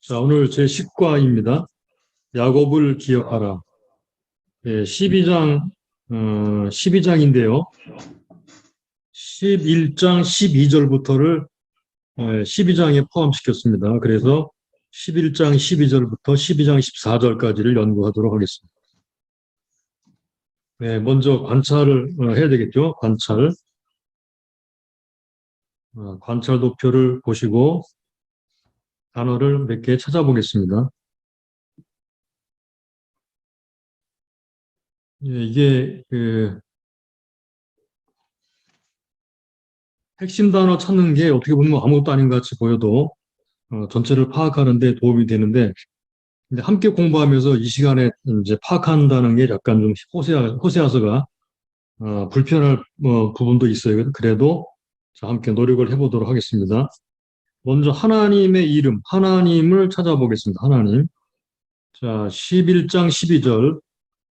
자, 오늘 제 10과입니다. 야곱을 기억하라. 예, 12장, 12장인데요. 11장 12절부터를 12장에 포함시켰습니다. 그래서 11장 12절부터 12장 14절까지를 연구하도록 하겠습니다. 네, 먼저 관찰을 해야 되겠죠. 관찰 도표를 보시고 단어를 몇 개 찾아보겠습니다. 예, 이게 핵심 단어 찾는 게 어떻게 보면 아무것도 아닌 것 같이 보여도 전체를 파악하는 데 도움이 되는데, 근데 함께 공부하면서 이 시간에 이제 파악한다는 게 약간 좀 호세아서가 불편할 부분도 있어요. 그래도 자, 함께 노력을 해보도록 하겠습니다. 먼저 하나님의 이름, 하나님을 찾아보겠습니다. 하나님. 자, 11장 12절.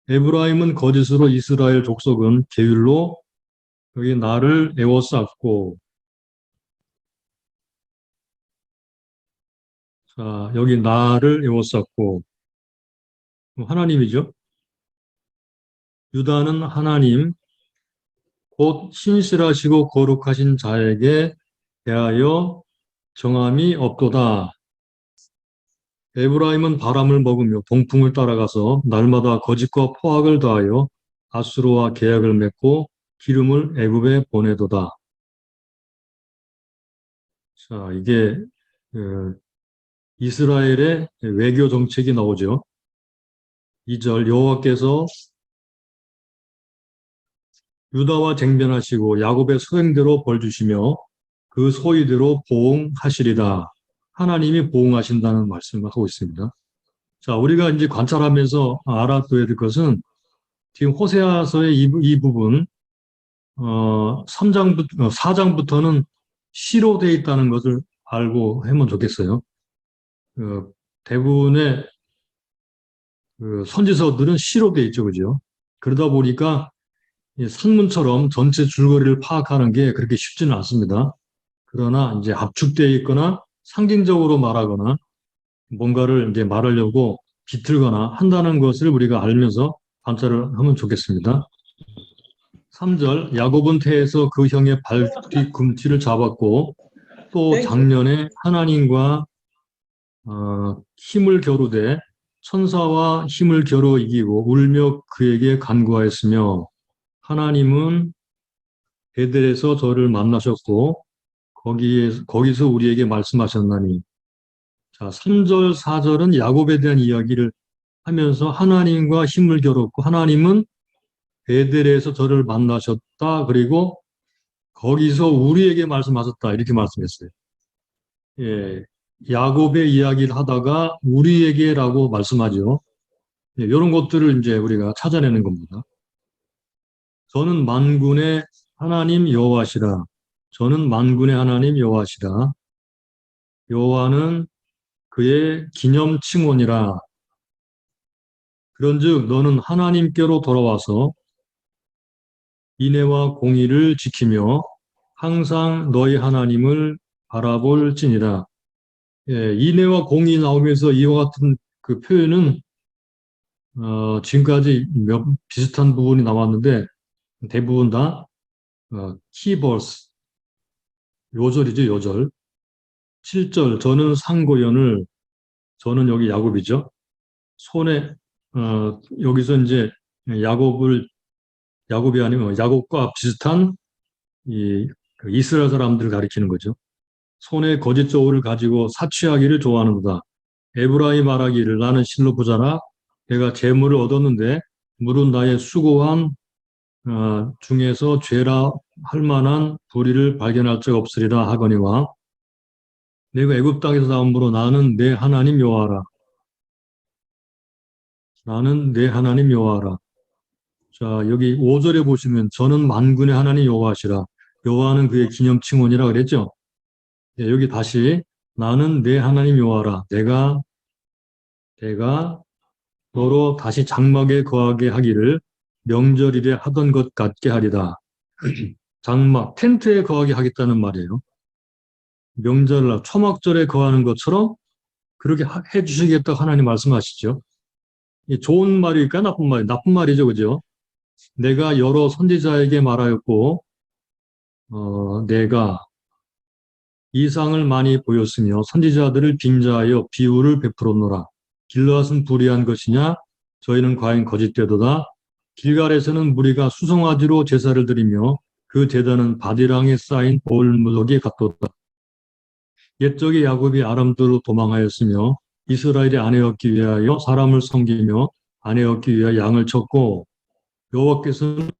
에브라임은 거짓으로 이스라엘 족속은 게을로 여기 나를 애워쌌고. 자, 여기 나를 애워쌌고. 하나님이죠. 유다는 하나님, 곧 신실하시고 거룩하신 자에게 대하여 정함이 없도다. 에브라임은 바람을 먹으며 동풍을 따라가서 날마다 거짓과 포악을 더하여 아수르와 계약을 맺고 기름을 애굽에 보내도다. 자, 이게 이스라엘의 외교 정책이 나오죠. 2절 여호와께서 유다와 쟁변하시고 야곱의 소행대로 벌 주시며 그 소위대로 보응하시리다. 하나님이 보응하신다는 말씀을 하고 있습니다. 자, 우리가 이제 관찰하면서 알아둬야 될 것은 지금 호세아서의 이 부분, 4장부터는 시로 되어 있다는 것을 알고 하면 좋겠어요. 대부분의 선지서들은 시로 되어 있죠, 그죠? 그러다 보니까 산문처럼 전체 줄거리를 파악하는 게 그렇게 쉽지는 않습니다. 그러나 이제 압축되어 있거나 상징적으로 말하거나 뭔가를 이제 말하려고 비틀거나 한다는 것을 우리가 알면서 관찰을 하면 좋겠습니다. 3절 야곱은 태에서 그 형의 발 뒤꿈치를 잡았고 또 작년에 하나님과 힘을 겨루되 천사와 힘을 겨루 이기고 울며 그에게 간구하였으며 하나님은 베델에서 저를 만나셨고 거기서 우리에게 말씀하셨나니. 자, 3절, 4절은 야곱에 대한 이야기를 하면서 하나님과 힘을 겨뤘고 하나님은 베델에서 저를 만나셨다. 그리고 거기서 우리에게 말씀하셨다. 이렇게 말씀했어요. 예, 야곱의 이야기를 하다가 우리에게라고 말씀하죠. 예, 이런 것들을 이제 우리가 찾아내는 겁니다. 저는 만군의 하나님 여호와시라. 저는 만군의 하나님 여호와시라. 여호와는 그의 기념 칭언이라. 그런즉 너는 하나님께로 돌아와서 인애와 공의를 지키며 항상 너희 하나님을 바라볼지니라. 예, 인애와 공의 나오면서 이와 같은 그 표현은 지금까지 비슷한 부분이 나왔는데 대부분 다 키버스 요절이죠, 요절. 7절 저는 상고연을 저는 여기 야곱이죠. 손에 여기서 이제 야곱이 아니면 야곱과 비슷한 그 이스라엘 사람들을 가리키는 거죠. 손에 거짓 저울을 가지고 사취하기를 좋아하는도다. 에브라임 말하기를 나는 실로 부자라 내가 재물을 얻었는데 물은 나의 수고한 중에서 죄라 할 만한 불의를 발견할 적 없으리라 하거니와 내가 애굽 땅에서 나옴으로 나는 내 하나님 여호와라. 나는 내 하나님 여호와라. 자, 여기 5절에 보시면 저는 만군의 하나님 여호와시라. 여호와는 그의 기념 칭언이라 그랬죠. 네, 여기 다시 나는 내 하나님 여호와라. 내가 너로 다시 장막에 거하게 하기를 명절일에 하던 것 같게 하리다. 장막, 텐트에 거하게 하겠다는 말이에요. 명절날 초막절에 거하는 것처럼 그렇게 해주시겠다고 하나님 말씀하시죠. 이 좋은 말일까, 나쁜 말? 나쁜 말이죠, 그죠? 내가 여러 선지자에게 말하였고, 내가 이상을 많이 보였으며 선지자들을 빙자하여 비유를 베풀었노라. 길르앗은 불의한 것이냐? 저희는 과연 거짓되도다. 길갈에서는 무리가 수송아지로 제사를 드리며 그 제단은 바디랑에 쌓인 돌무더기 같도다. 옛적에 야곱이 아람들로 도망하였으며 이스라엘의 아내였기 위하여 사람을 섬기며 아내였기 위하여 양을 쳤고 여호와께서는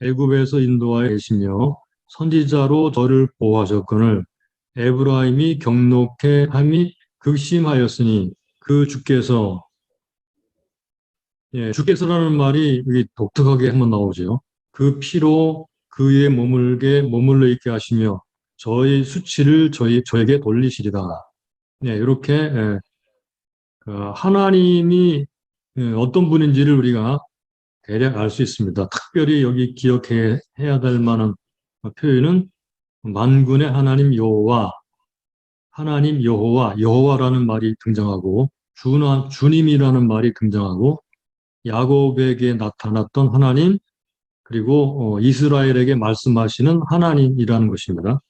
애굽에서 인도하여 계시며 선지자로 저를 보호하셨거늘 에브라임이 경록해 함이 극심하였으니 그 주께서 주께서라는 말이 여기 독특하게 한번 나오죠. 그 피로 그의 머물러 있게 하시며 저희 수치를 저에게 돌리시리다. 네, 이렇게 하나님이 어떤 분인지를 우리가 대략 알 수 있습니다. 특별히 여기 기억해야 될 만한 표현은 만군의 하나님 여호와, 여호와라는 말이 등장하고 주님이라는 말이 등장하고 야곱에게 나타났던 하나님 그리고 이스라엘에게 말씀하시는 하나님이라는 것입니다.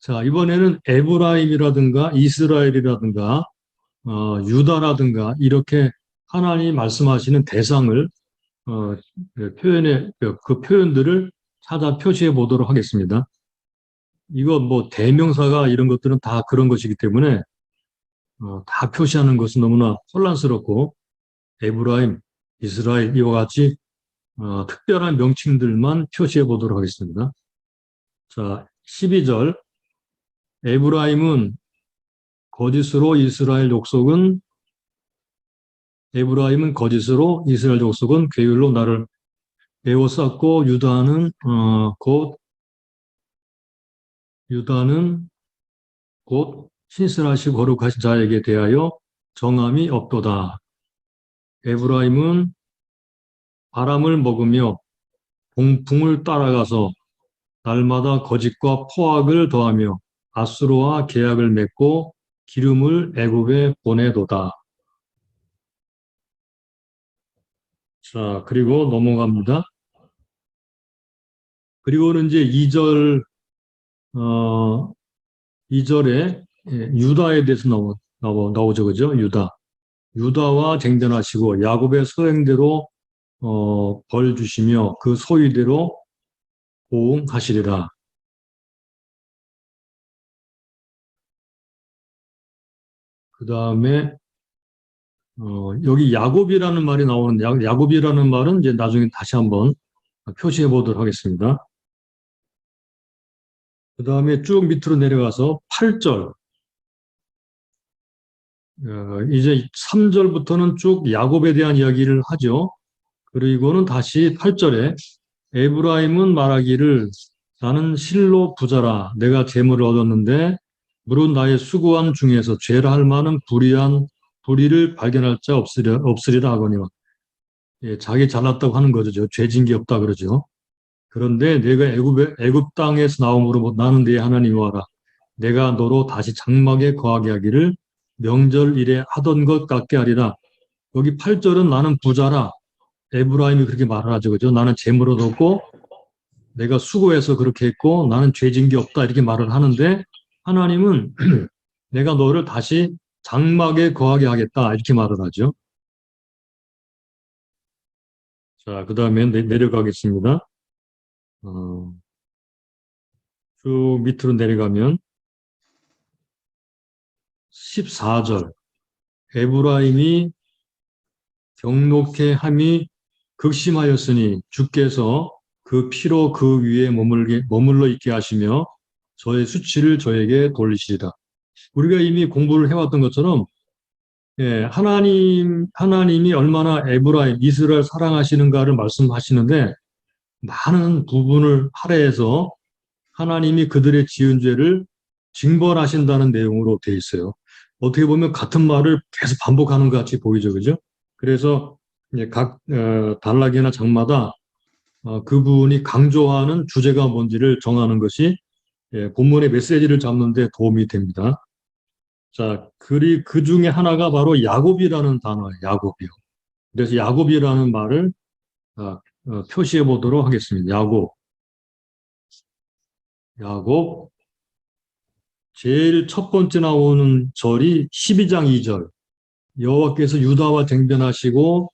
자, 이번에는 에브라임이라든가 이스라엘이라든가 유다라든가 이렇게 하나님이 말씀하시는 대상을 그 표현들을 찾아 표시해 보도록 하겠습니다. 이거 뭐 대명사가 이런 것들은 다 그런 것이기 때문에 다 표시하는 것은 너무나 혼란스럽고 에브라임, 이스라엘 이와 같이 특별한 명칭들만 표시해 보도록 하겠습니다. 자, 12절 에브라임은 거짓으로 이스라엘 족속은 괴율로 나를 에워쌌고 유다는 곧 신실하시고 거룩하신 자에게 대하여 정함이 없도다. 에브라임은 바람을 먹으며 동풍을 따라가서 날마다 거짓과 포악을 더하며 아수르와 계약을 맺고 기름을 애굽에 보내도다. 자, 그리고 넘어갑니다. 그리고는 이제 2절에 유다에 대해서 나오죠. 그죠? 유다와 쟁전하시고 야곱의 소행대로 벌 주시며 그 소위대로 보응하시리라. 그 다음에 여기 야곱이라는 말이 나오는데 야곱이라는 말은 이제 나중에 다시 한번 표시해 보도록 하겠습니다. 그 다음에 쭉 밑으로 내려가서 8절 이제 3절부터는 쭉 야곱에 대한 이야기를 하죠. 그리고는 다시 8절에 에브라임은 말하기를 나는 실로 부자라 내가 재물을 얻었는데 물은 나의 수고한 중에서 죄라 할 만한 불의를 발견할 자 없으리라 하거니와 자기 잘났다고 하는 거죠. 죄진 게 없다 그러죠. 그런데 내가 애굽 땅에서 나옴으로 나는 네 하나님이와라. 내가 너로 다시 장막에 거하게 하기를 명절일에 하던 것 같게 하리라. 여기 8절은 나는 부자라. 에브라임이 그렇게 말을 하죠. 그죠? 나는 재물을 얻었고 내가 수고해서 그렇게 했고 나는 죄진 게 없다 이렇게 말을 하는데 하나님은 내가 너를 다시 장막에 거하게 하겠다 이렇게 말을 하죠. 자, 그 다음에 내려가겠습니다. 쭉 밑으로 내려가면 14절 에브라임이 경록해 함이 극심하였으니 주께서 그 피로 그 위에 머물러 있게 하시며 저의 수치를 저에게 돌리시리라. 우리가 이미 공부를 해왔던 것처럼 하나님이 얼마나 에브라임, 이스라엘 사랑하시는가를 말씀하시는데 많은 부분을 할애해서 하나님이 그들의 지은 죄를 징벌하신다는 내용으로 되어 있어요. 어떻게 보면 같은 말을 계속 반복하는 것 같이 보이죠, 그죠? 그래서 각 단락이나 장마다 그분이 강조하는 주제가 뭔지를 정하는 것이 예, 본문의 메시지를 잡는 데 도움이 됩니다. 자, 그 중에 하나가 바로 야곱이라는 단어예요. 야곱이요. 그래서 야곱이라는 말을 표시해 보도록 하겠습니다. 야곱, 야곱. 제일 첫 번째 나오는 절이 12장 2절. 여호와께서 유다와 쟁변하시고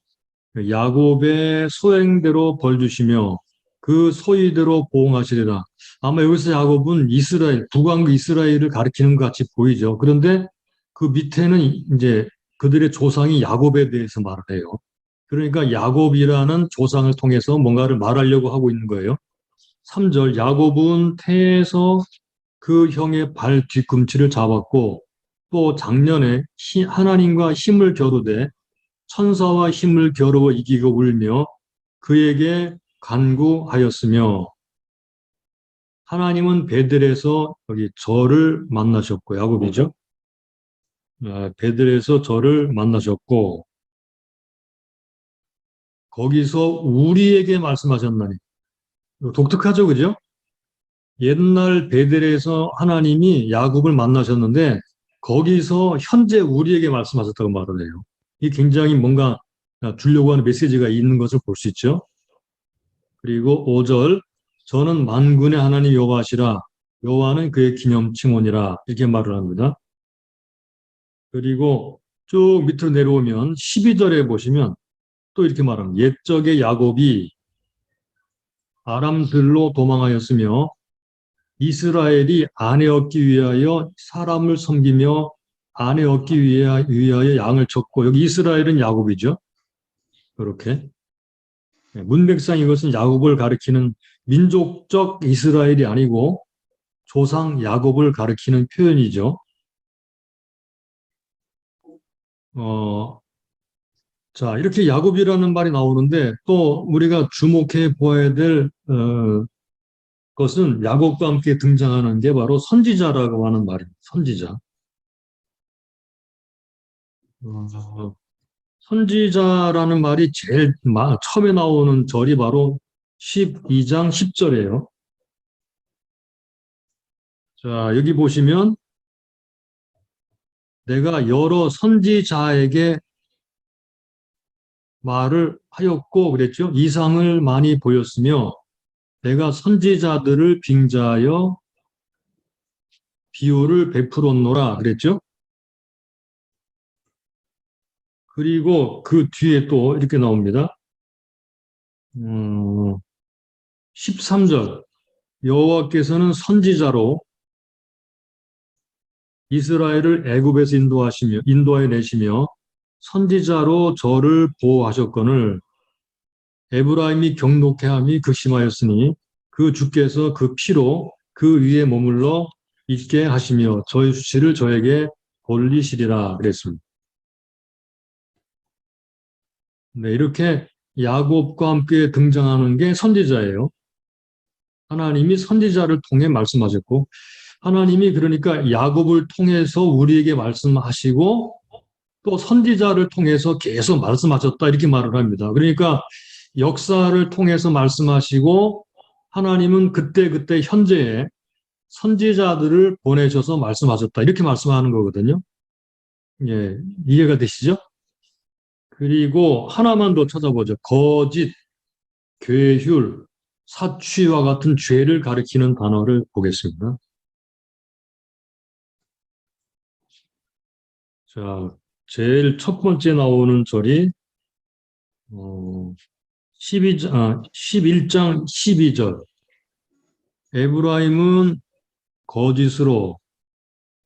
야곱의 소행대로 벌 주시며 그 소위대로 보응하시리라. 아마 여기서 야곱은 이스라엘, 북왕국 이스라엘을 가리키는 것 같이 보이죠. 그런데 그 밑에는 이제 그들의 조상이 야곱에 대해서 말을 해요. 그러니까 야곱이라는 조상을 통해서 뭔가를 말하려고 하고 있는 거예요. 3절, 야곱은 태에서 그 형의 발 뒤꿈치를 잡았고 또 작년에 하나님과 힘을 겨루되 천사와 힘을 겨루어 이기고 울며 그에게 간구하였으며 하나님은 베들에서 여기 저를 만나셨고 야곱이죠. 베들에서 저를 만나셨고 거기서 우리에게 말씀하셨나니 독특하죠, 그죠? 옛날 베들에서 하나님이 야곱을 만나셨는데 거기서 현재 우리에게 말씀하셨다고 말을 해요. 이게 굉장히 뭔가 주려고 하는 메시지가 있는 것을 볼 수 있죠. 그리고 5절 저는 만군의 하나님 여호와시라 여호와는 그의 기념칭원이라 이렇게 말을 합니다. 그리고 쭉 밑으로 내려오면 12절에 보시면 또 이렇게 말합니다. 옛적의 야곱이 아람들로 도망하였으며 이스라엘이 아내 얻기 위하여 사람을 섬기며 아내 얻기 위하여 양을 쳤고 여기 이스라엘은 야곱이죠. 그렇게 문맥상 이것은 야곱을 가리키는 민족적 이스라엘이 아니고 조상 야곱을 가리키는 표현이죠. 자, 이렇게 야곱이라는 말이 나오는데 또 우리가 주목해 보아야 될 것은 야곱과 함께 등장하는 게 바로 선지자라고 하는 말입니다. 선지자. 선지자라는 말이 제일 처음에 나오는 절이 바로 12장 10절이에요. 자, 여기 보시면 내가 여러 선지자에게 말을 하였고 그랬죠. 이상을 많이 보였으며 내가 선지자들을 빙자하여 비유를 베풀었노라 그랬죠. 그리고 그 뒤에 또 이렇게 나옵니다. 13절 여호와께서는 선지자로 이스라엘을 애굽에서 인도해 내시며 선지자로 저를 보호하셨거늘 에브라임이 경록해함이 극심하였으니 그 주께서 그 피로 그 위에 머물러 있게 하시며 저의 수치를 저에게 돌리시리라 그랬습니다. 네, 이렇게 야곱과 함께 등장하는 게 선지자예요. 하나님이 선지자를 통해 말씀하셨고 하나님이 그러니까 야곱을 통해서 우리에게 말씀하시고 또 선지자를 통해서 계속 말씀하셨다 이렇게 말을 합니다. 그러니까 역사를 통해서 말씀하시고 하나님은 그때그때 현재에 선지자들을 보내셔서 말씀하셨다 이렇게 말씀하는 거거든요. 예, 이해가 되시죠? 그리고 하나만 더 찾아보죠. 거짓, 괴휼, 사취와 같은 죄를 가리키는 단어를 보겠습니다. 자, 제일 첫 번째 나오는 절이 11장 12절. 에브라임은 거짓으로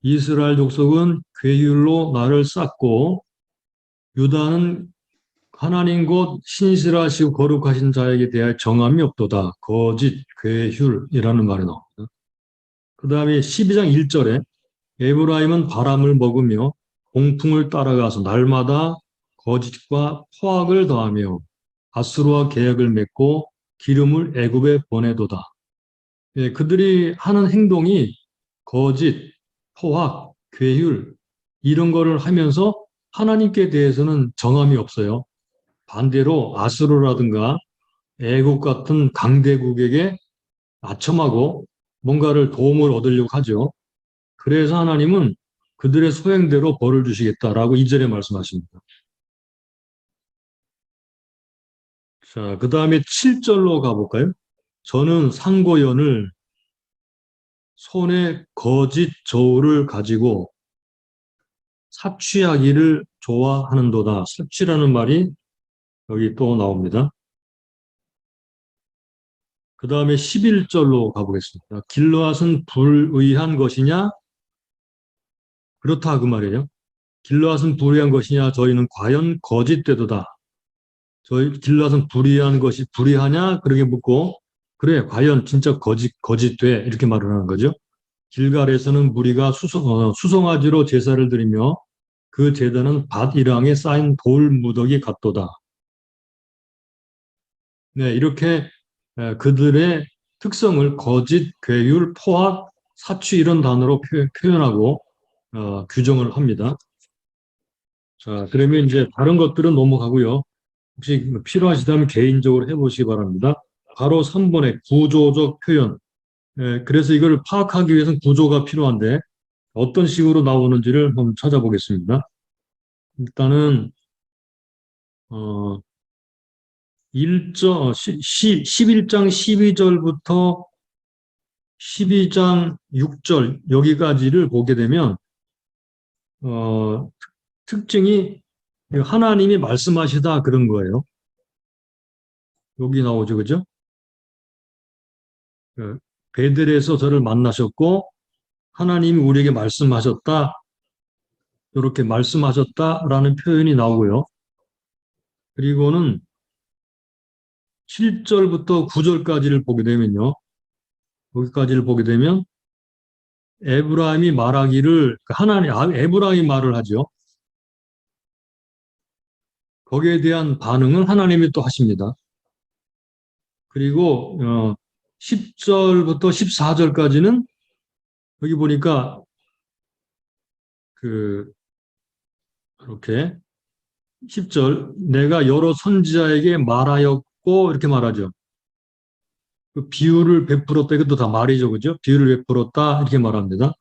이스라엘 족속은 괴율로 나를 쌓고 유다는 하나님 곧 신실하시고 거룩하신 자에게 대하여 정함이 없도다. 거짓, 괴휼이라는 말이 나옵니다. 그 다음에 12장 1절에 에브라임은 바람을 먹으며 공풍을 따라가서 날마다 거짓과 포악을 더하며 아수르와 계약을 맺고 기름을 애굽에 보내도다. 예, 그들이 하는 행동이 거짓, 포악, 괴율 이런 거를 하면서 하나님께 대해서는 정함이 없어요. 반대로 아수르라든가 애국 같은 강대국에게 아첨하고 뭔가를 도움을 얻으려고 하죠. 그래서 하나님은 그들의 소행대로 벌을 주시겠다라고 2절에 말씀하십니다. 자, 그 다음에 7절로 가볼까요? 저는 상고연을 손에 거짓 저울을 가지고 사취하기를 좋아하는도다. 사취라는 말이 여기 또 나옵니다. 그 다음에 11절로 가보겠습니다. 길르앗은 불의한 것이냐? 그렇다 그 말이에요. 길르앗은 불의한 것이냐? 저희는 과연 거짓되도다. 저희 길르앗은 불의한 것이 불의하냐? 그렇게 묻고 그래 과연 진짜 거짓돼 이렇게 말을 하는 거죠. 길갈에서는 무리가 수송아지로 제사를 드리며 그 제단은 밭이랑에 쌓인 돌 무더기 같도다. 네, 이렇게 그들의 특성을 거짓, 괴율, 포악, 사취 이런 단어로 표현하고 규정을 합니다. 자, 그러면 이제 다른 것들은 넘어가고요. 혹시 필요하시다면 개인적으로 해보시기 바랍니다. 바로 3번의 구조적 표현. 그래서 이걸 파악하기 위해서는 구조가 필요한데 어떤 식으로 나오는지를 한번 찾아보겠습니다. 일단은 어, 11장 12절부터 12장 6절 여기까지를 보게 되면 어, 특징이 하나님이 말씀하시다 그런 거예요. 여기 나오죠, 그죠? 베들에서 저를 만나셨고 하나님이 우리에게 말씀하셨다. 이렇게 말씀하셨다라는 표현이 나오고요. 그리고는 7절부터 9절까지를 보게 되면요. 여기까지를 보게 되면 에브라임이 말하기를 에브라임이 말을 하죠. 거기에 대한 반응은 하나님이 또 하십니다. 그리고 10절부터 14절까지는 여기 보니까 그 이렇게 10절 내가 여러 선지자에게 말하였고 이렇게 말하죠. 그 비유를 베풀었다 이것도 다 말이죠, 그죠? 비유를 베풀었다 이렇게 말합니다.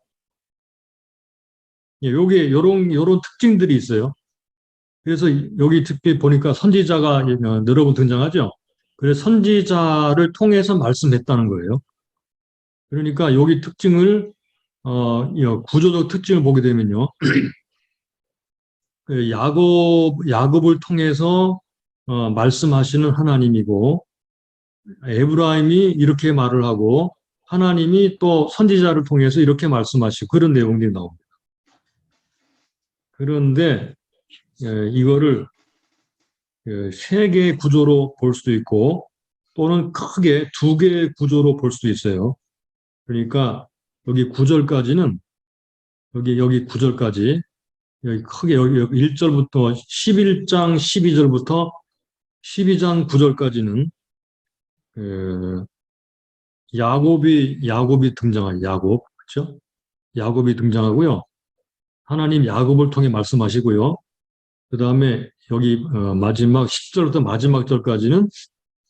예, 요게 요런 특징들이 있어요. 그래서 여기 특히 보니까 선지자가 여러 번 등장하죠. 그래서 선지자를 통해서 말씀했다는 거예요. 그러니까 여기 특징을 이 구조적 특징을 보게 되면요. 그 야곱을 통해서 말씀하시는 하나님이고 에브라임이 이렇게 말을 하고 하나님이 또 선지자를 통해서 이렇게 말씀하시고 그런 내용들이 나옵니다. 그런데 이거를 세 개의 구조로 볼 수도 있고 또는 크게 두 개의 구조로 볼 수도 있어요. 그러니까 여기 9절까지는 여기 9절까지 여기 크게 여기 1절부터 11장 12절부터 12장 9절까지는 야곱이 등장해요. 야곱 그렇죠? 야곱이 등장하고요. 하나님 야곱을 통해 말씀하시고요. 그 다음에 여기 마지막 10절부터 마지막 절까지는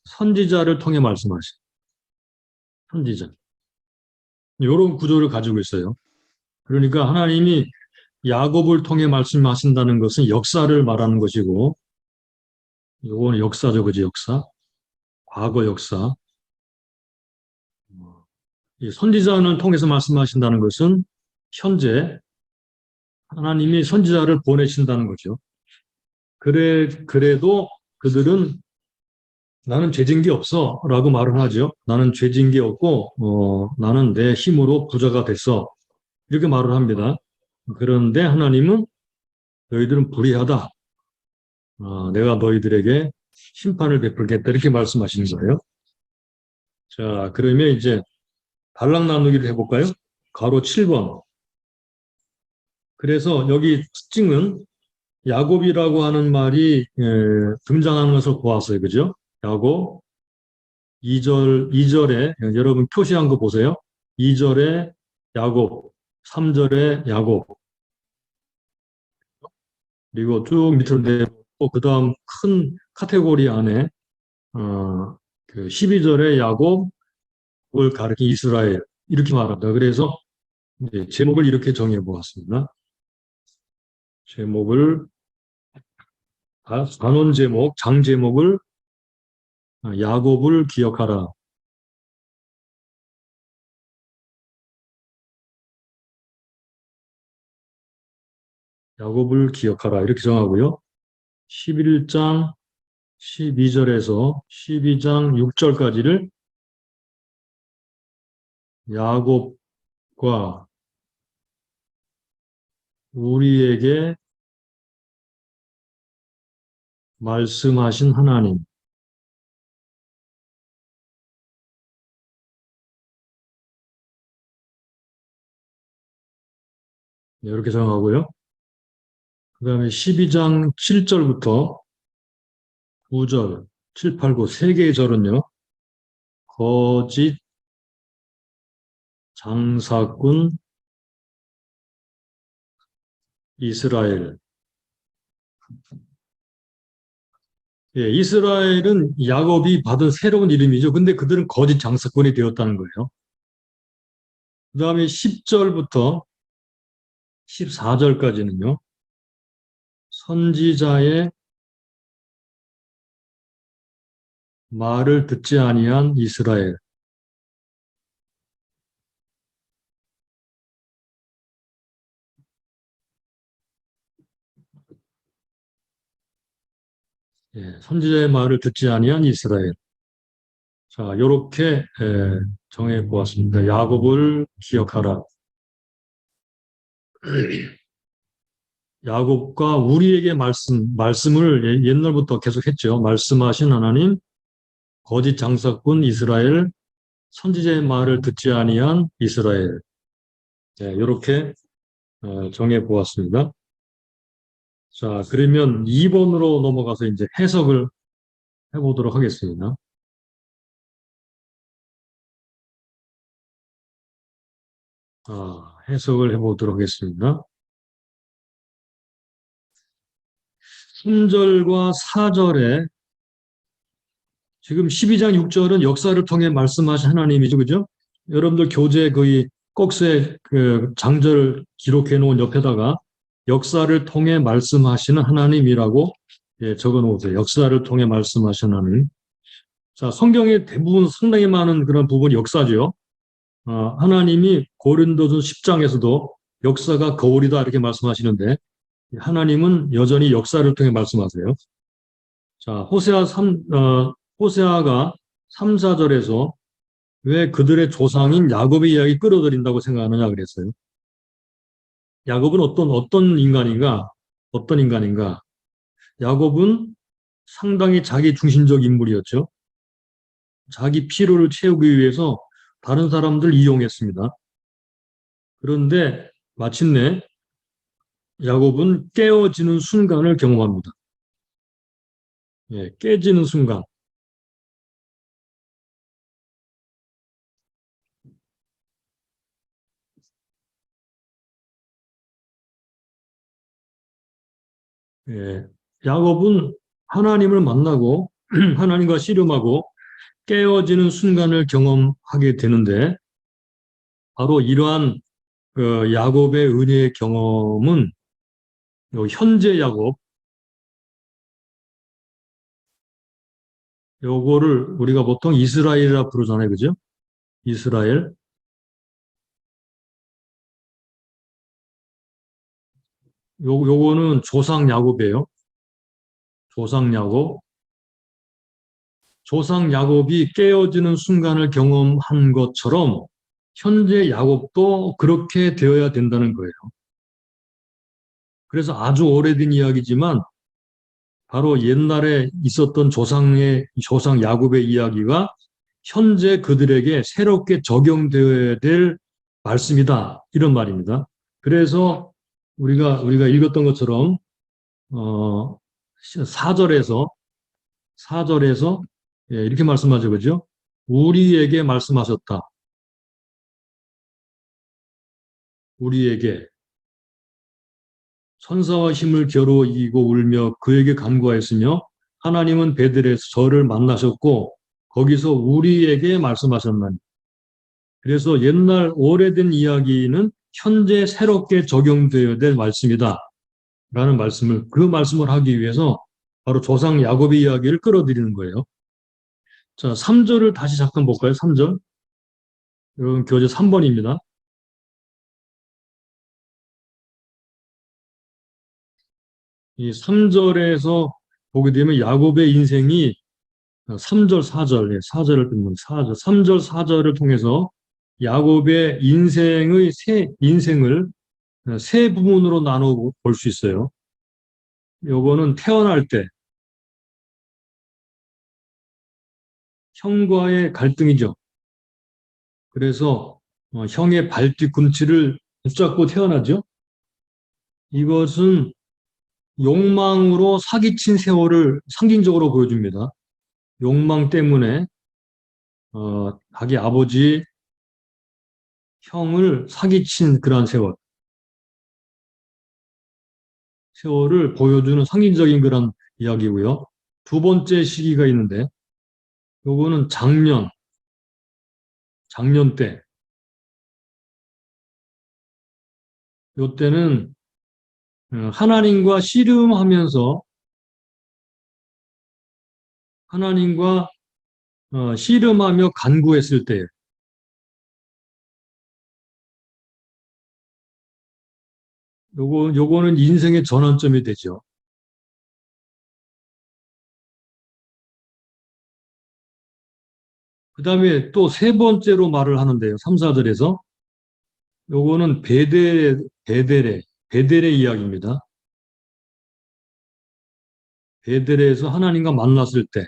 선지자를 통해 말씀하시고 선지자 이런 구조를 가지고 있어요. 그러니까 하나님이 야곱을 통해 말씀하신다는 것은 역사를 말하는 것이고 이거는 역사죠, 그지 역사, 과거 역사. 이 선지자를 통해서 말씀하신다는 것은 현재 하나님이 선지자를 보내신다는 거죠. 그래도 그들은 나는 죄진 게 없어 라고 말을 하죠. 나는 죄진 게 없고 나는 내 힘으로 부자가 됐어 이렇게 말을 합니다. 그런데 하나님은 너희들은 불의하다. 내가 너희들에게 심판을 베풀겠다 이렇게 말씀하시는 거예요. 자, 그러면 이제 단락 나누기를 해볼까요? 가로 7번. 그래서 여기 특징은 야곱이라고 하는 말이 등장하는 것을 보았어요. 그죠? 야곱 2절에 여러분 표시한 거 보세요. 2절에 야곱, 3절에 야곱, 그리고 쭉 밑으로 내고 그 다음 큰 카테고리 안에 그 12절에 야곱을 가리킨 이스라엘, 이렇게 말합니다. 그래서 제목을 이렇게 정해 보았습니다. 제목을 단원 제목, 장 제목을 야곱을 기억하라. 야곱을 기억하라. 이렇게 정하고요. 11장 12절에서 12장 6절까지를 야곱과 우리에게 말씀하신 하나님. 네, 이렇게 정하고요. 그 다음에 12장 7절부터 9절, 7, 8, 9, 세 개의 절은요. 거짓 장사꾼 이스라엘. 예, 이스라엘은 야곱이 받은 새로운 이름이죠. 근데 그들은 거짓 장사꾼이 되었다는 거예요. 그 다음에 10절부터 14절까지는요. 선지자의 말을 듣지 아니한 이스라엘. 예, 선지자의 말을 듣지 아니한 이스라엘. 자, 요렇게 정해 보았습니다. 야곱을 기억하라. 야곱과 우리에게 말씀을 옛날부터 계속 했죠. 말씀하신 하나님, 거짓 장사꾼 이스라엘, 선지자의 말을 듣지 아니한 이스라엘. 네, 이렇게 정해 보았습니다. 자, 그러면 2번으로 넘어가서 이제 해석을 해보도록 하겠습니다. 해석을 해보도록 하겠습니다. 3절과 4절에 지금 12장 6절은 역사를 통해 말씀하신 하나님이죠. 그죠? 여러분들 교재 거의 꼭새 그 장절 기록해 놓은 옆에다가 역사를 통해 말씀하시는 하나님이라고 적어 놓으세요. 역사를 통해 말씀하시는 하나님. 자, 성경의 대부분 상당히 많은 그런 부분이 역사죠. 하나님이 고린도전 10장에서도 역사가 거울이다 이렇게 말씀하시는데 하나님은 여전히 역사를 통해 말씀하세요. 자, 호세아가 3, 4절에서 왜 그들의 조상인 야곱의 이야기 끌어들인다고 생각하느냐 그랬어요. 야곱은 어떤 인간인가? 어떤 인간인가? 야곱은 상당히 자기 중심적 인물이었죠. 자기 필요를 채우기 위해서 다른 사람들 이용했습니다. 그런데 마침내 야곱은 깨어지는 순간을 경험합니다. 예, 깨지는 순간. 예, 야곱은 하나님을 만나고 하나님과 씨름하고 깨어지는 순간을 경험하게 되는데 바로 이러한 야곱의 은혜의 경험은 현재 야곱 요거를 우리가 보통 이스라엘이라 부르잖아요. 그죠? 이스라엘. 요거는 조상 야곱이에요. 조상 야곱. 조상 야곱이 깨어지는 순간을 경험한 것처럼 현재 야곱도 그렇게 되어야 된다는 거예요. 그래서 아주 오래된 이야기지만 바로 옛날에 있었던 조상 야곱의 이야기가 현재 그들에게 새롭게 적용되어야 될 말씀이다. 이런 말입니다. 그래서 우리가 읽었던 것처럼 4절에서 이렇게 말씀하죠. 그죠? 우리에게 말씀하셨다. 우리에게 천사와 힘을 겨루 이기고 울며 그에게 간구하였으며 하나님은 베들에서 저를 만나셨고 거기서 우리에게 말씀하셨나니 그래서 옛날 오래된 이야기는 현재 새롭게 적용되어야 될 말씀이다. 라는 그 말씀을 하기 위해서 바로 조상 야곱의 이야기를 끌어들이는 거예요. 자, 3절을 다시 잠깐 볼까요? 3절. 이건 교재 3번입니다. 이 3절에서 보게 되면 야곱의 인생이 3절, 4절, 4절을 보면 4절, 3절, 4절을 통해서 야곱의 인생을 세 부분으로 나눠 볼 수 있어요. 요거는 태어날 때 형과의 갈등이죠. 그래서 형의 발뒤꿈치를 붙잡고 태어나죠. 이것은 욕망으로 사기친 세월을 상징적으로 보여줍니다. 욕망 때문에 자기 아버지 형을 사기친 그러한 세월을 보여주는 상징적인 그런 이야기고요. 두 번째 시기가 있는데 요거는 작년 때. 요때는 하나님과 씨름하면서 하나님과 씨름하며 간구했을 때 요거는 인생의 전환점이 되죠. 그 다음에 또 세 번째로 말을 하는데요. 3, 4절에서 요거는 베델의 이야기입니다. 베델에서 하나님과 만났을 때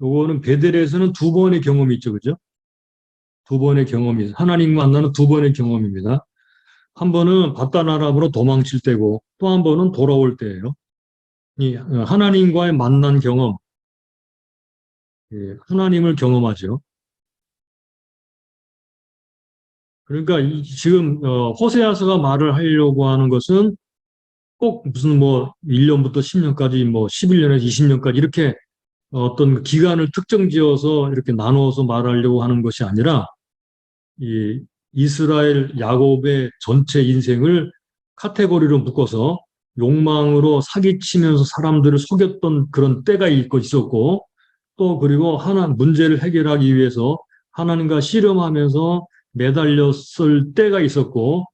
요거는 베델에서는 두 번의 경험이 있죠. 그죠? 두 번의 경험이 하나님 만나는 두 번의 경험입니다. 한 번은 바다나람으로 도망칠 때고 또 한 번은 돌아올 때예요. 이 하나님과의 만난 경험, 예, 하나님을 경험하죠. 그러니까 지금 호세아서가 말을 하려고 하는 것은 꼭 무슨 뭐 1년부터 10년까지 뭐 11년에서 20년까지 이렇게 어떤 기간을 특정 지어서 이렇게 나누어서 말하려고 하는 것이 아니라 이 이스라엘 야곱의 전체 인생을 카테고리로 묶어서 욕망으로 사기치면서 사람들을 속였던 그런 때가 있었고 또 그리고 문제를 해결하기 위해서 하나님과 씨름하면서 매달렸을 때가 있었고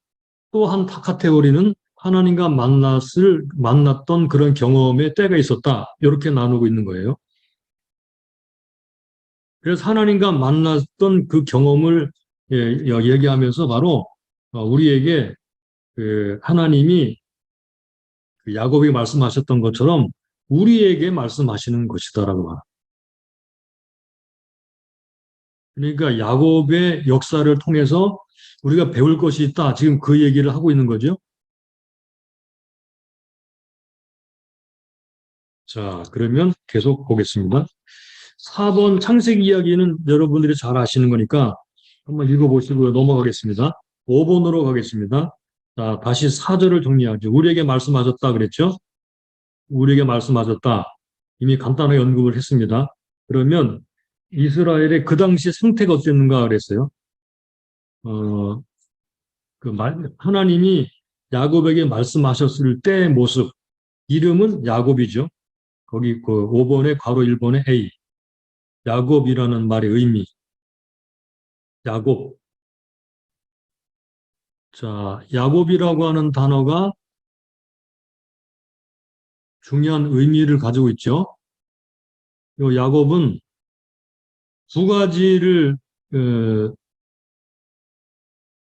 또 한 카테고리는 하나님과 만났던 그런 경험의 때가 있었다. 이렇게 나누고 있는 거예요. 그래서 하나님과 만났던 그 경험을 얘기하면서 바로 우리에게 그 하나님이 그 야곱이 말씀하셨던 것처럼 우리에게 말씀하시는 것이다라고 말. 그러니까 야곱의 역사를 통해서 우리가 배울 것이 있다. 지금 그 얘기를 하고 있는 거죠. 자, 그러면 계속 보겠습니다. 4번 창세기 이야기는 여러분들이 잘 아시는 거니까 한번 읽어보시고 넘어가겠습니다. 5번으로 가겠습니다. 자, 다시 4절을 정리하죠. 우리에게 말씀하셨다 그랬죠? 우리에게 말씀하셨다. 이미 간단하게 언급을 했습니다. 그러면 이스라엘의 그 당시 상태가 어땠는가 그랬어요. 어, 하나님이 야곱에게 말씀하셨을 때의 모습, 이름은 야곱이죠. 거기 그 5번에 괄호 1번에 A. 야곱이라는 말의 의미. 야곱. 자, 야곱이라고 하는 단어가 중요한 의미를 가지고 있죠. 이 야곱은 두 가지를 어,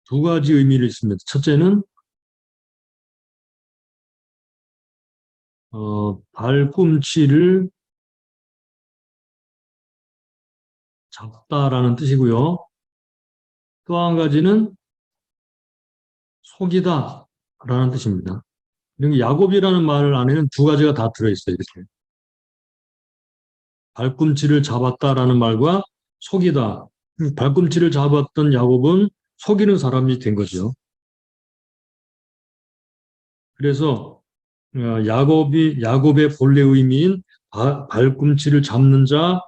두 가지 의미를 있습니다. 첫째는 발꿈치를 잡다라는 뜻이고요. 또 한 가지는 속이다라는 뜻입니다. 그리고 야곱이라는 말 안에는 두 가지가 다 들어있어요. 이렇게. 발꿈치를 잡았다라는 말과 속이다. 발꿈치를 잡았던 야곱은 속이는 사람이 된 거죠. 그래서 야곱의 본래 의미인 발꿈치를 잡는 자,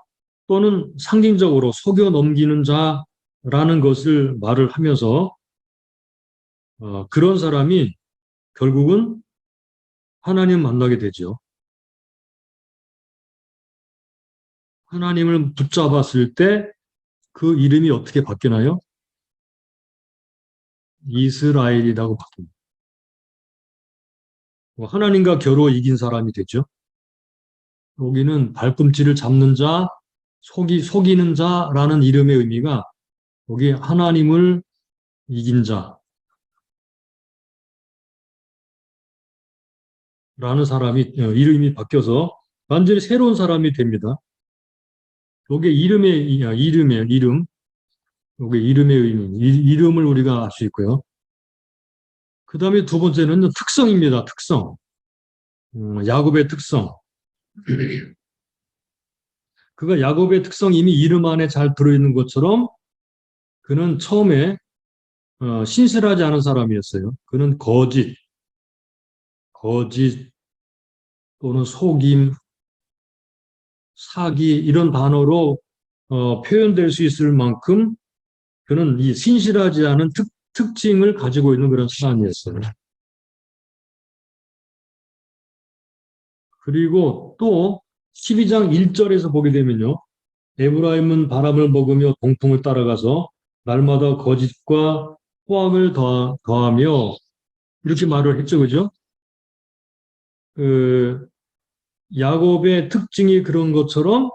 또는 상징적으로 속여 넘기는 자라는 것을 말을 하면서 그런 사람이 결국은 하나님 만나게 되죠. 하나님을 붙잡았을 때 그 이름이 어떻게 바뀌나요? 이스라엘이라고 바뀝니다. 하나님과 겨루어 이긴 사람이 되죠. 여기는 발꿈치를 잡는 자, 속이는 자라는 이름의 의미가 여기 하나님을 이긴 자라는 사람이 이름이 바뀌어서 완전히 새로운 사람이 됩니다. 여기 이름의 이름, 여기 이름의 의미, 이름을 우리가 알 수 있고요. 그 다음에 두 번째는 특성입니다. 특성. 야곱의 특성. 그가 야곱의 특성 이미 이름 안에 잘 들어있는 것처럼 그는 처음에 신실하지 않은 사람이었어요. 그는 거짓 또는 속임, 사기 이런 단어로 표현될 수 있을 만큼 그는 이 신실하지 않은 특징을 가지고 있는 그런 사람이었어요. 그리고 또 12장 1절에서 보게 되면요. 에브라임은 바람을 먹으며 동풍을 따라가서 날마다 거짓과 호악을 더하며 이렇게 말을 했죠. 그죠? 그 야곱의 특징이 그런 것처럼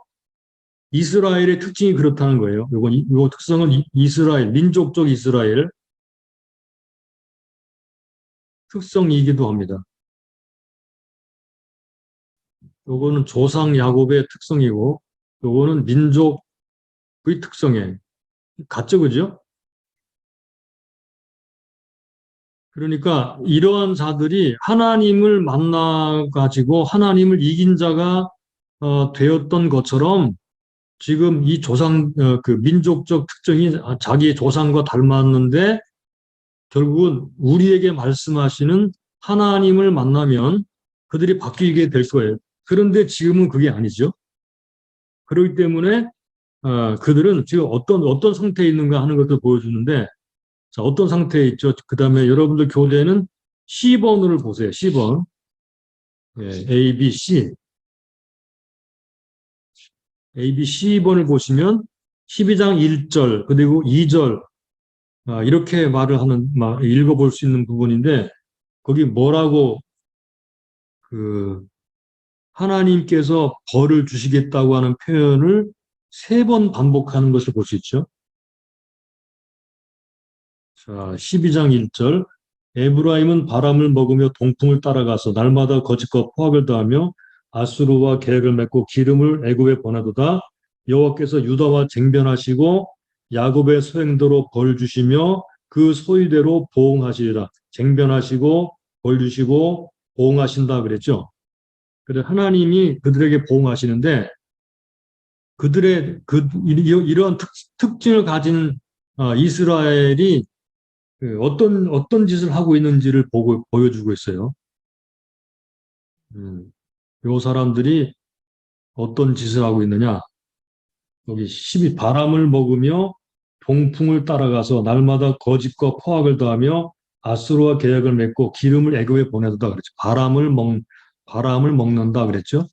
이스라엘의 특징이 그렇다는 거예요. 요 특성은 이스라엘, 민족적 이스라엘 특성이기도 합니다. 요거는 조상 야곱의 특성이고 요거는 민족의 특성이에요. 같죠, 그죠? 그러니까 이러한 자들이 하나님을 만나가지고 하나님을 이긴 자가 되었던 것처럼 지금 이 그 민족적 특징이 자기의 조상과 닮았는데 결국은 우리에게 말씀하시는 하나님을 만나면 그들이 바뀌게 될 거예요. 그런데 지금은 그게 아니죠. 그렇기 때문에 그들은 지금 어떤 상태에 있는가 하는 것을 보여주는데 자, 어떤 상태에 있죠? 그 다음에 여러분들 교재는 C번을 보세요. C번. 예, A, B, C. A, B, C번을 보시면 12장 1절 그리고 2절 이렇게 말을 읽어볼 수 있는 부분인데 거기 뭐라고 그 하나님께서 벌을 주시겠다고 하는 표현을 3번 반복하는 것을 볼 수 있죠. 자, 12장 1절 에브라임은 바람을 먹으며 동풍을 따라가서 날마다 거짓과 포악을 더하며 아수르와 계획을 맺고 기름을 애굽에 보내도다. 여호와께서 유다와 쟁변하시고 야곱의 소행대로 벌 주시며 그 소위대로 보응하시리라. 쟁변하시고 벌 주시고 보응하신다 그랬죠. 그래서 하나님이 그들에게 보응하시는데 그들의 이러한 특징을 가진 이스라엘이 어떤 짓을 하고 있는지를 보여주고 있어요. 요 사람들이 어떤 짓을 하고 있느냐? 여기 12 바람을 먹으며 동풍을 따라가서 날마다 거짓과 포악을 더하며 아수르와 계약을 맺고 기름을 애굽에 보내다 그랬죠. 바람을 먹는다 그랬죠.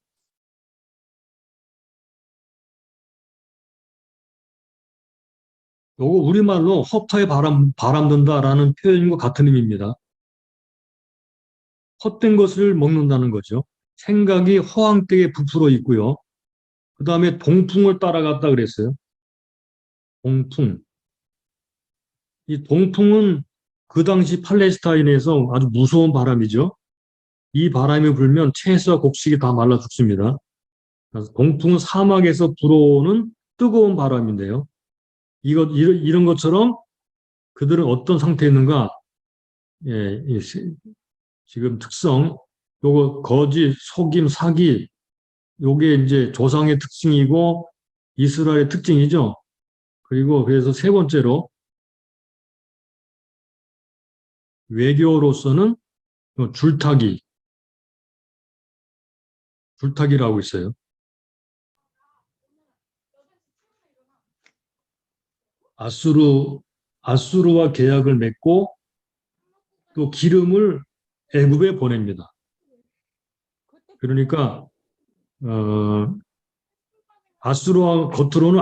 요거 우리말로 허파에 바람 든다라는 표현과 같은 의미입니다. 헛된 것을 먹는다는 거죠. 생각이 허황되게 부풀어 있고요. 그 다음에 동풍을 따라갔다 그랬어요. 동풍. 이 동풍은 그 당시 팔레스타인에서 아주 무서운 바람이죠. 이 바람이 불면 채소와 곡식이 다 말라 죽습니다. 그래서 동풍은 사막에서 불어오는 뜨거운 바람인데요. 이런 것처럼 그들은 어떤 상태에 있는가? 예, 지금 특성, 요거 거짓, 속임, 사기, 요게 이제 조상의 특징이고 이스라엘의 특징이죠. 그리고 그래서 세 번째로 외교로서는 줄타기라고 있어요. 아수르, 아수르와 계약을 맺고 또 기름을 애굽에 보냅니다. 그러니까 어, 아수르와 겉으로는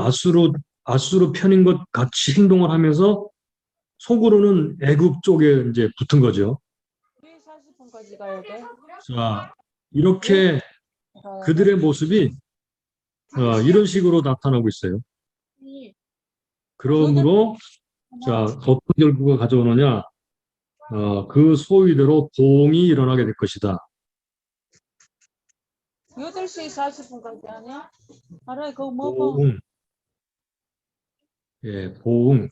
아수르 편인 것 같이 행동을 하면서 속으로는 애굽 쪽에 이제 붙은 거죠. 왜 40분까지 가야 돼? 자, 왜 이렇게 가야 돼? 그들의 모습이 이런 식으로 나타나고 있어요. 여덟 그러므로 자, 어떤 결과가 가져오느냐? 그 소위대로 보응이 일어나게 될 것이다. 8시 40분까지 하냐? 알아, 그거 뭐 보응, 예,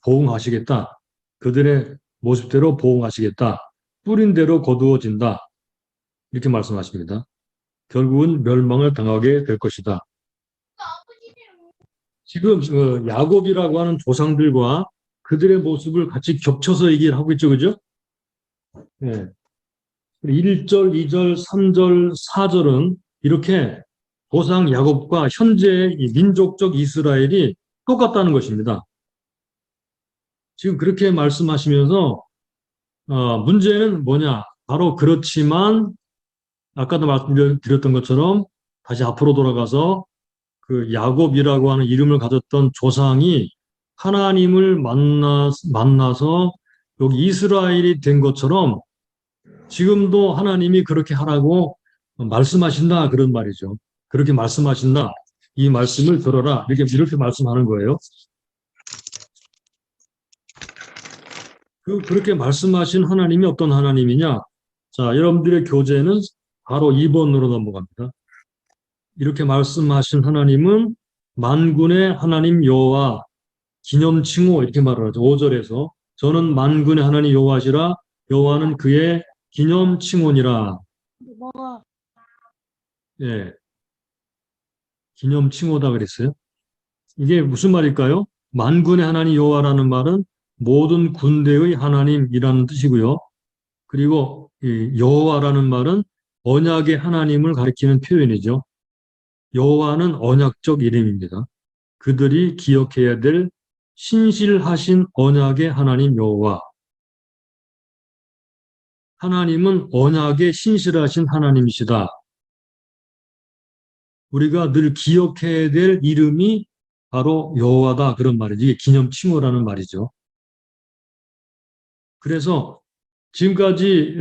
보응하시겠다. 그들의 모습대로 보응하시겠다. 뿌린 대로 거두어진다. 이렇게 말씀하십니다. 결국은 멸망을 당하게 될 것이다. 지금 야곱이라고 하는 조상들과 그들의 모습을 같이 겹쳐서 얘기를 하고 있죠, 그죠? 예. 1절, 2절, 3절, 4절은 이렇게 조상 야곱과 현재의 이 민족적 이스라엘이 똑같다는 것입니다. 지금 그렇게 말씀하시면서 문제는 뭐냐? 바로 그렇지만 아까도 말씀드렸던 것처럼 다시 앞으로 돌아가서 그 야곱이라고 하는 이름을 가졌던 조상이 하나님을 만나서 여기 이스라엘이 된 것처럼 지금도 하나님이 그렇게 하라고 말씀하신다 그런 말이죠. 그렇게 말씀하신다. 이 말씀을 들어라. 이렇게 말씀하는 거예요. 그렇게 말씀하신 하나님이 어떤 하나님이냐? 자, 여러분들의 교재는 바로 2번으로 넘어갑니다. 이렇게 말씀하신 하나님은 만군의 하나님 여호와 기념칭호 이렇게 말을 하죠. 5절에서 저는 만군의 하나님 여호와시라 여호와는 그의 기념칭호니라. 뭐가 예, 기념칭호다 그랬어요. 이게 무슨 말일까요? 만군의 하나님 여호와라는 말은 모든 군대의 하나님이라는 뜻이고요. 그리고 이 여호와라는 말은 언약의 하나님을 가리키는 표현이죠. 여호와는 언약적 이름입니다. 그들이 기억해야 될 신실하신 언약의 하나님 여호와. 하나님은 언약의 신실하신 하나님이시다. 우리가 늘 기억해야 될 이름이 바로 여호와다 그런 말이지. 이게 기념칭호라는 말이죠. 그래서 지금까지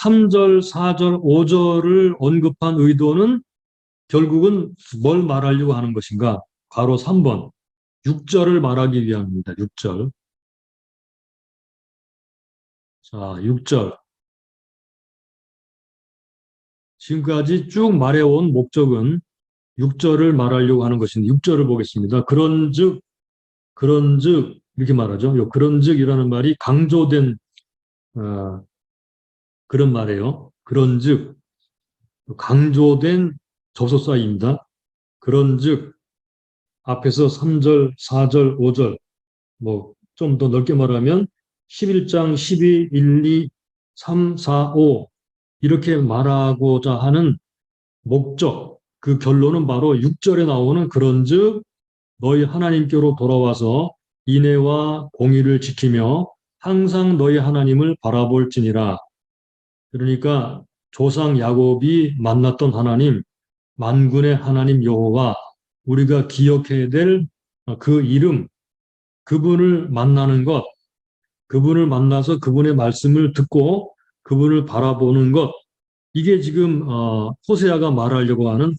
3절, 4절, 5절을 언급한 의도는 결국은 뭘 말하려고 하는 것인가? 바로 3번, 6절을 말하기 위함입니다. 6절. 자, 6절. 지금까지 쭉 말해온 목적은 6절을 말하려고 하는 것인데 6절을 보겠습니다. 그런즉 이렇게 말하죠. 요 그런즉이라는 말이 강조된 어, 그런 말이에요. 그런즉 강조된 접속사입니다. 그런즉 앞에서 3절, 4절, 5절 뭐 좀 더 넓게 말하면 11장 12, 1, 2, 3, 4, 5 이렇게 말하고자 하는 목적 그 결론은 바로 6절에 나오는 그런즉 너희 하나님께로 돌아와서 인애와 공의를 지키며 항상 너희 하나님을 바라볼지니라. 그러니까 조상 야곱이 만났던 하나님, 만군의 하나님 여호와, 우리가 기억해야 될 그 이름, 그분을 만나는 것, 그분을 만나서 그분의 말씀을 듣고 그분을 바라보는 것, 이게 지금 호세아가 말하려고 하는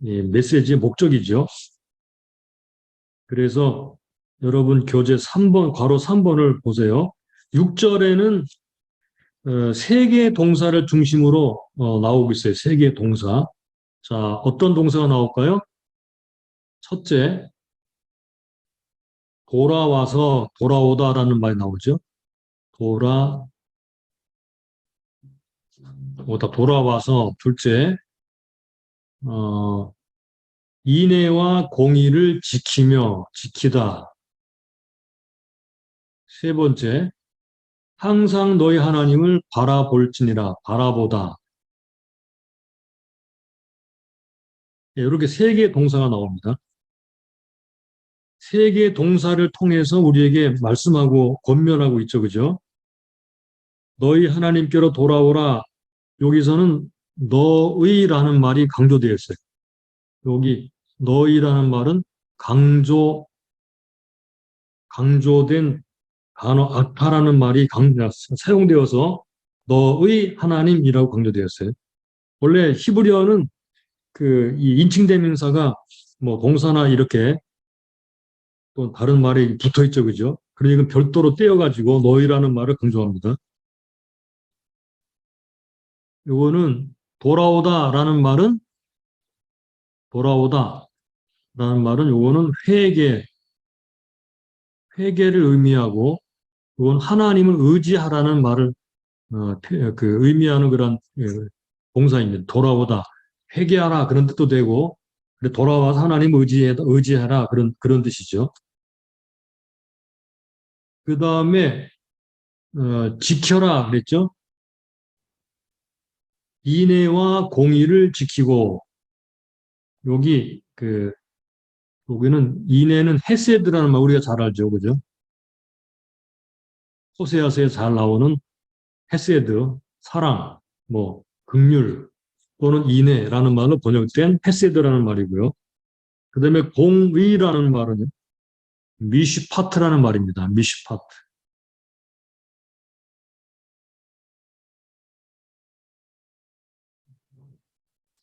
메시지의 목적이죠. 그래서 여러분 교재 3번, 괄호 3번을 보세요. 6절에는 세 개의 동사를 중심으로 나오고 있어요. 세 개의 동사. 자, 어떤 동사가 나올까요? 첫째, 돌아와서 돌아오다라는 말이 나오죠. 돌아와서. 둘째, 어, 인애와 공의를 지키다. 세 번째, 항상 너희 하나님을 바라보다. 예, 이렇게 세 개의 동사가 나옵니다. 세 개의 동사를 통해서 우리에게 말씀하고 권면하고 있죠. 그죠? 너희 하나님께로 돌아오라. 여기서는 너의라는 말이 강조되어 있어요. 여기 너희라는 말은 강조된 단어 아타라는 말이 사용되어서 너의 하나님이라고 강조되었어요. 원래 히브리어는 이 인칭대명사가 뭐 동사나 이렇게 또 다른 말이 붙어 있죠, 그죠? 그러니까 별도로 떼어가지고 너희라는 말을 강조합니다. 요거는 돌아오다라는 말은 요거는 회개를 의미하고, 그건 하나님을 의지하라는 말을 의미하는 그런 동사입니다. 돌아오다, 회개하라 그런 뜻도 되고, 돌아와서 하나님을 의지하라 그런 뜻이죠. 그 다음에 지켜라 그랬죠. 인애와 공의를 지키고, 여기 여기는 인애는 헤세드라는 말 우리가 잘 알죠, 그죠? 호세아서에 잘 나오는 헤세드, 사랑, 뭐 긍휼 또는 인애라는 말로 번역된 헤세드라는 말이고요. 그다음에 공의라는 말은 미슈파트라는 말입니다. 미슈파트.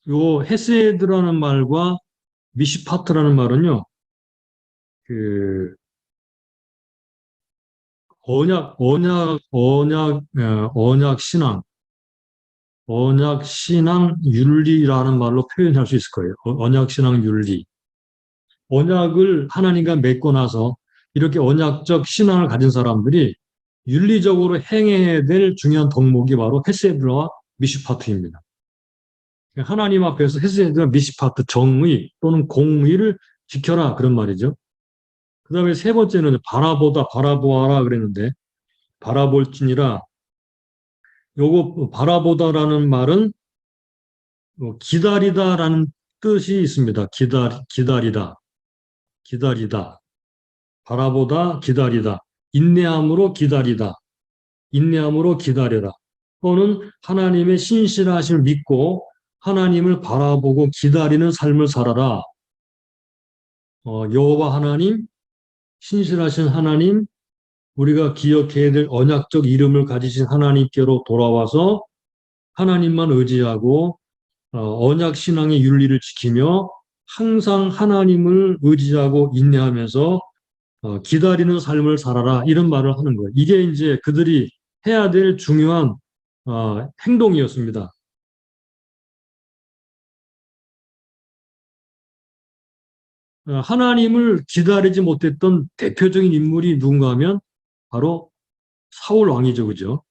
요 헤세드라는 말과 미슈파트라는 말은요. 그 언약 신앙 윤리라는 말로 표현할 수 있을 거예요. 언약 신앙 윤리. 언약을 하나님과 맺고 나서 이렇게 언약적 신앙을 가진 사람들이 윤리적으로 행해야 될 중요한 덕목이 바로 헤세드와 미슈파트입니다. 하나님 앞에서 헤세드와 미슈파트, 정의 또는 공의를 지켜라 그런 말이죠. 그 다음에 세 번째는 바라보아라 그랬는데, 바라볼지니라. 요거 바라보다라는 말은 기다리다라는 뜻이 있습니다. 기다리다. 바라보다, 기다리다. 인내함으로 기다려라. 또는 하나님의 신실하심을 믿고 하나님을 바라보고 기다리는 삶을 살아라. 여호와 하나님, 신실하신 하나님, 우리가 기억해야 될 언약적 이름을 가지신 하나님께로 돌아와서 하나님만 의지하고 언약 신앙의 윤리를 지키며 항상 하나님을 의지하고 인내하면서 기다리는 삶을 살아라 이런 말을 하는 거예요. 이게 이제 그들이 해야 될 중요한 행동이었습니다. 하나님을 기다리지 못했던 대표적인 인물이 누군가 하면 바로 사울 왕이죠, 그죠?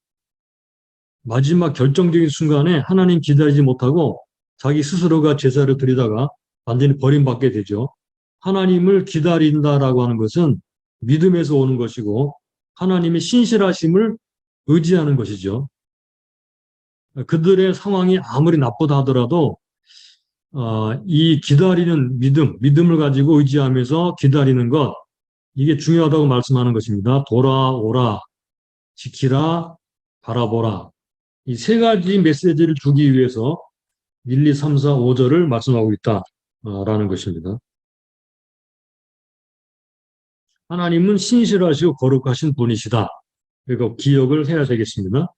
마지막 결정적인 순간에 하나님 기다리지 못하고 자기 스스로가 제사를 드리다가 완전히 버림받게 되죠. 하나님을 기다린다라고 하는 것은 믿음에서 오는 것이고 하나님의 신실하심을 의지하는 것이죠. 그들의 상황이 아무리 나쁘다 하더라도 이 기다리는 믿음을 가지고 의지하면서 기다리는 것, 이게 중요하다고 말씀하는 것입니다. 돌아오라, 지키라, 바라보라. 이 세 가지 메시지를 주기 위해서 1, 2, 3, 4, 5절을 말씀하고 있다라는 것입니다. 하나님은 신실하시고 거룩하신 분이시다. 그리고 기억을 해야 되겠습니다.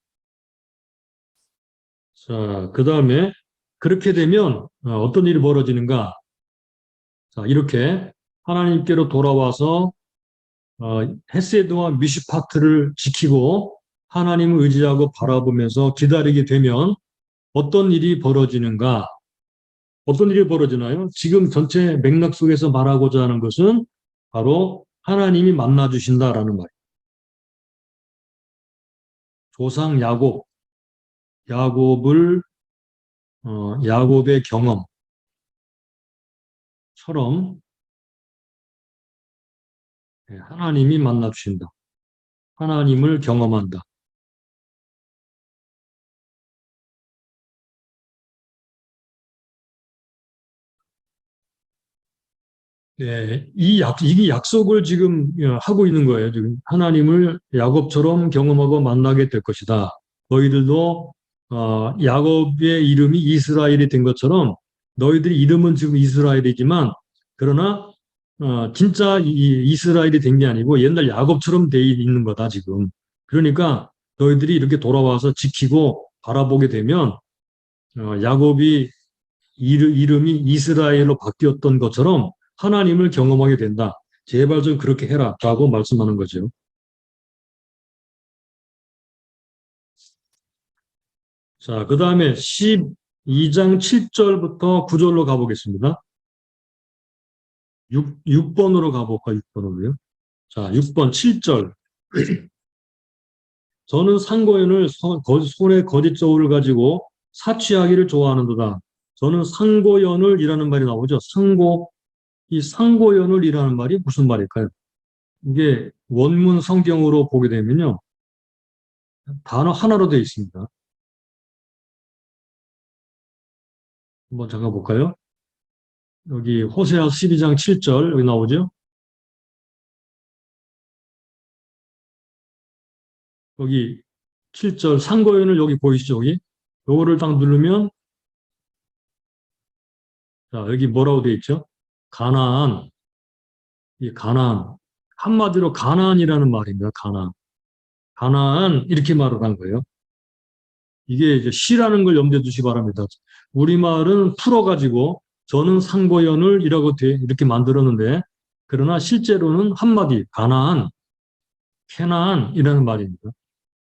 자, 그 다음에 그렇게 되면 어떤 일이 벌어지는가? 자, 이렇게 하나님께로 돌아와서 헤세드와 미시파트를 지키고 하나님을 의지하고 바라보면서 기다리게 되면 어떤 일이 벌어지는가? 어떤 일이 벌어지나요? 지금 전체 맥락 속에서 말하고자 하는 것은 바로 하나님이 만나 주신다라는 말. 조상 야곱을 야곱의 경험처럼 하나님이 만나 주신다. 하나님을 경험한다. 네, 이게 약속을 지금 하고 있는 거예요. 지금 하나님을 야곱처럼 경험하고 만나게 될 것이다. 너희들도 야곱의 이름이 이스라엘이 된 것처럼 너희들의 이름은 지금 이스라엘이지만 그러나 진짜 이스라엘이 된 게 아니고 옛날 야곱처럼 돼 있는 거다 지금. 그러니까 너희들이 이렇게 돌아와서 지키고 바라보게 되면 야곱이 이름이 이스라엘로 바뀌었던 것처럼 하나님을 경험하게 된다. 제발 좀 그렇게 해라. 라고 말씀하는 거죠. 자, 그 다음에 12장 7절부터 9절로 가보겠습니다. 6번으로 가볼까, 6번으로요. 자, 6번 7절. 저는 상고연을 손에 거짓 저울을 가지고 사취하기를 좋아하는도다. 저는 상고연을이라는 말이 나오죠. 이 상고연을이라는 말이 무슨 말일까요? 이게 원문 성경으로 보게 되면요. 단어 하나로 되어 있습니다. 한번 잠깐 볼까요? 여기 호세아 12장 7절 여기 나오죠? 여기 7절 상고연을 여기 보이시죠? 여기 요거를 딱 누르면 자, 여기 뭐라고 되어 있죠? 가나안. 이 가나안. 한마디로 가나안이라는 말입니다. 가나안. 가나안 이렇게 말을 한 거예요. 이게 이제 시라는 걸 염두에 두시기 바랍니다. 우리말은 풀어가지고 저는 상고연을 이렇게 만들었는데 그러나 실제로는 한마디 가나안, 캐나안이라는 말입니다.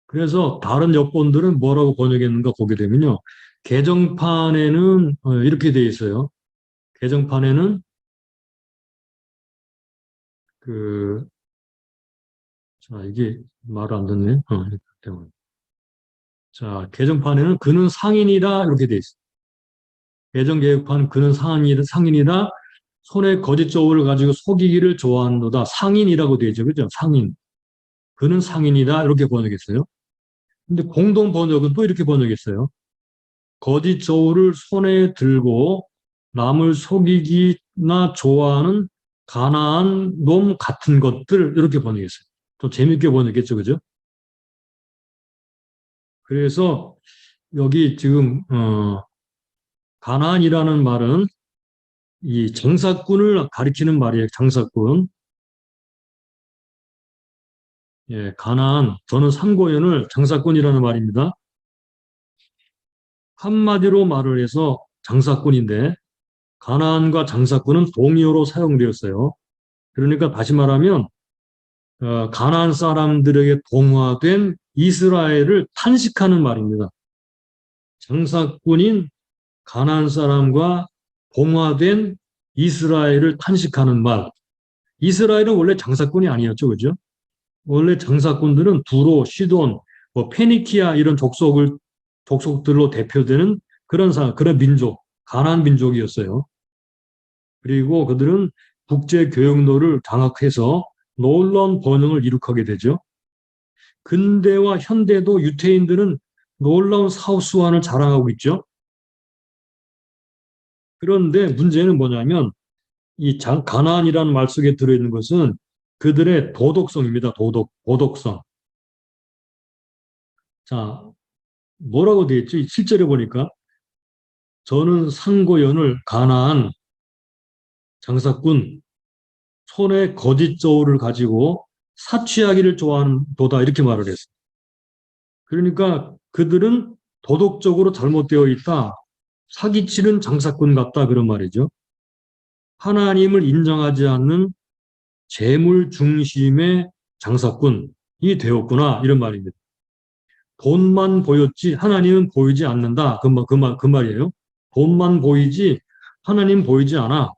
그래서 다른 여권들은 뭐라고 번역했는가 보게 되면요. 개정판에는 이렇게 되어 있어요. 개정판에는 그, 자, 이게 말 안 듣네. 자, 개정판에는 그는 상인이다 이렇게 되어 있어요. 개정개혁판 그는 상인이다. 손에 거짓 저울을 가지고 속이기를 좋아하는도다. 상인이라고 되어 있죠. 그죠? 상인. 그는 상인이다. 이렇게 번역했어요. 근데 공동 번역은 또 이렇게 번역했어요. 거짓 저울을 손에 들고 남을 속이기나 좋아하는 가난한 놈 같은 것들 이렇게 번역했어요. 또 재밌게 번역했죠. 그죠? 그래서 여기 지금 가난이라는 말은 이 장사꾼을 가리키는 말이에요. 장사꾼. 예, 가나안, 저는 상고연을 장사꾼이라는 말입니다. 한마디로 말을 해서 장사꾼인데 가나안과 장사꾼은 동의어로 사용되었어요. 그러니까 다시 말하면 가나안 사람들에게 동화된 이스라엘을 탄식하는 말입니다. 장사꾼인 가나안 사람과 동화된 이스라엘을 탄식하는 말. 이스라엘은 원래 장사꾼이 아니었죠, 그죠? 원래 장사꾼들은 두로, 시돈, 뭐 페니키아 이런 족속들로 대표되는 그런 민족, 가나안 민족이었어요. 그리고 그들은 국제 교역로를 장악해서 놀라운 번영을 이룩하게 되죠. 근대와 현대도 유태인들은 놀라운 사업 수완을 자랑하고 있죠. 그런데 문제는 뭐냐면 이 가나안이라는 말 속에 들어있는 것은 그들의 도덕성입니다. 도덕성. 자, 뭐라고 되어 있죠? 실제로 보니까 저는 상고연을 가나안 장사꾼 손에 거짓 저울을 가지고 사취하기를 좋아하는 도다 이렇게 말을 했어요. 그러니까 그들은 도덕적으로 잘못되어 있다. 사기치는 장사꾼 같다 그런 말이죠. 하나님을 인정하지 않는 재물 중심의 장사꾼이 되었구나 이런 말입니다. 돈만 보였지 하나님은 보이지 않는다. 그 말이에요. 돈만 보이지 하나님 보이지 않아.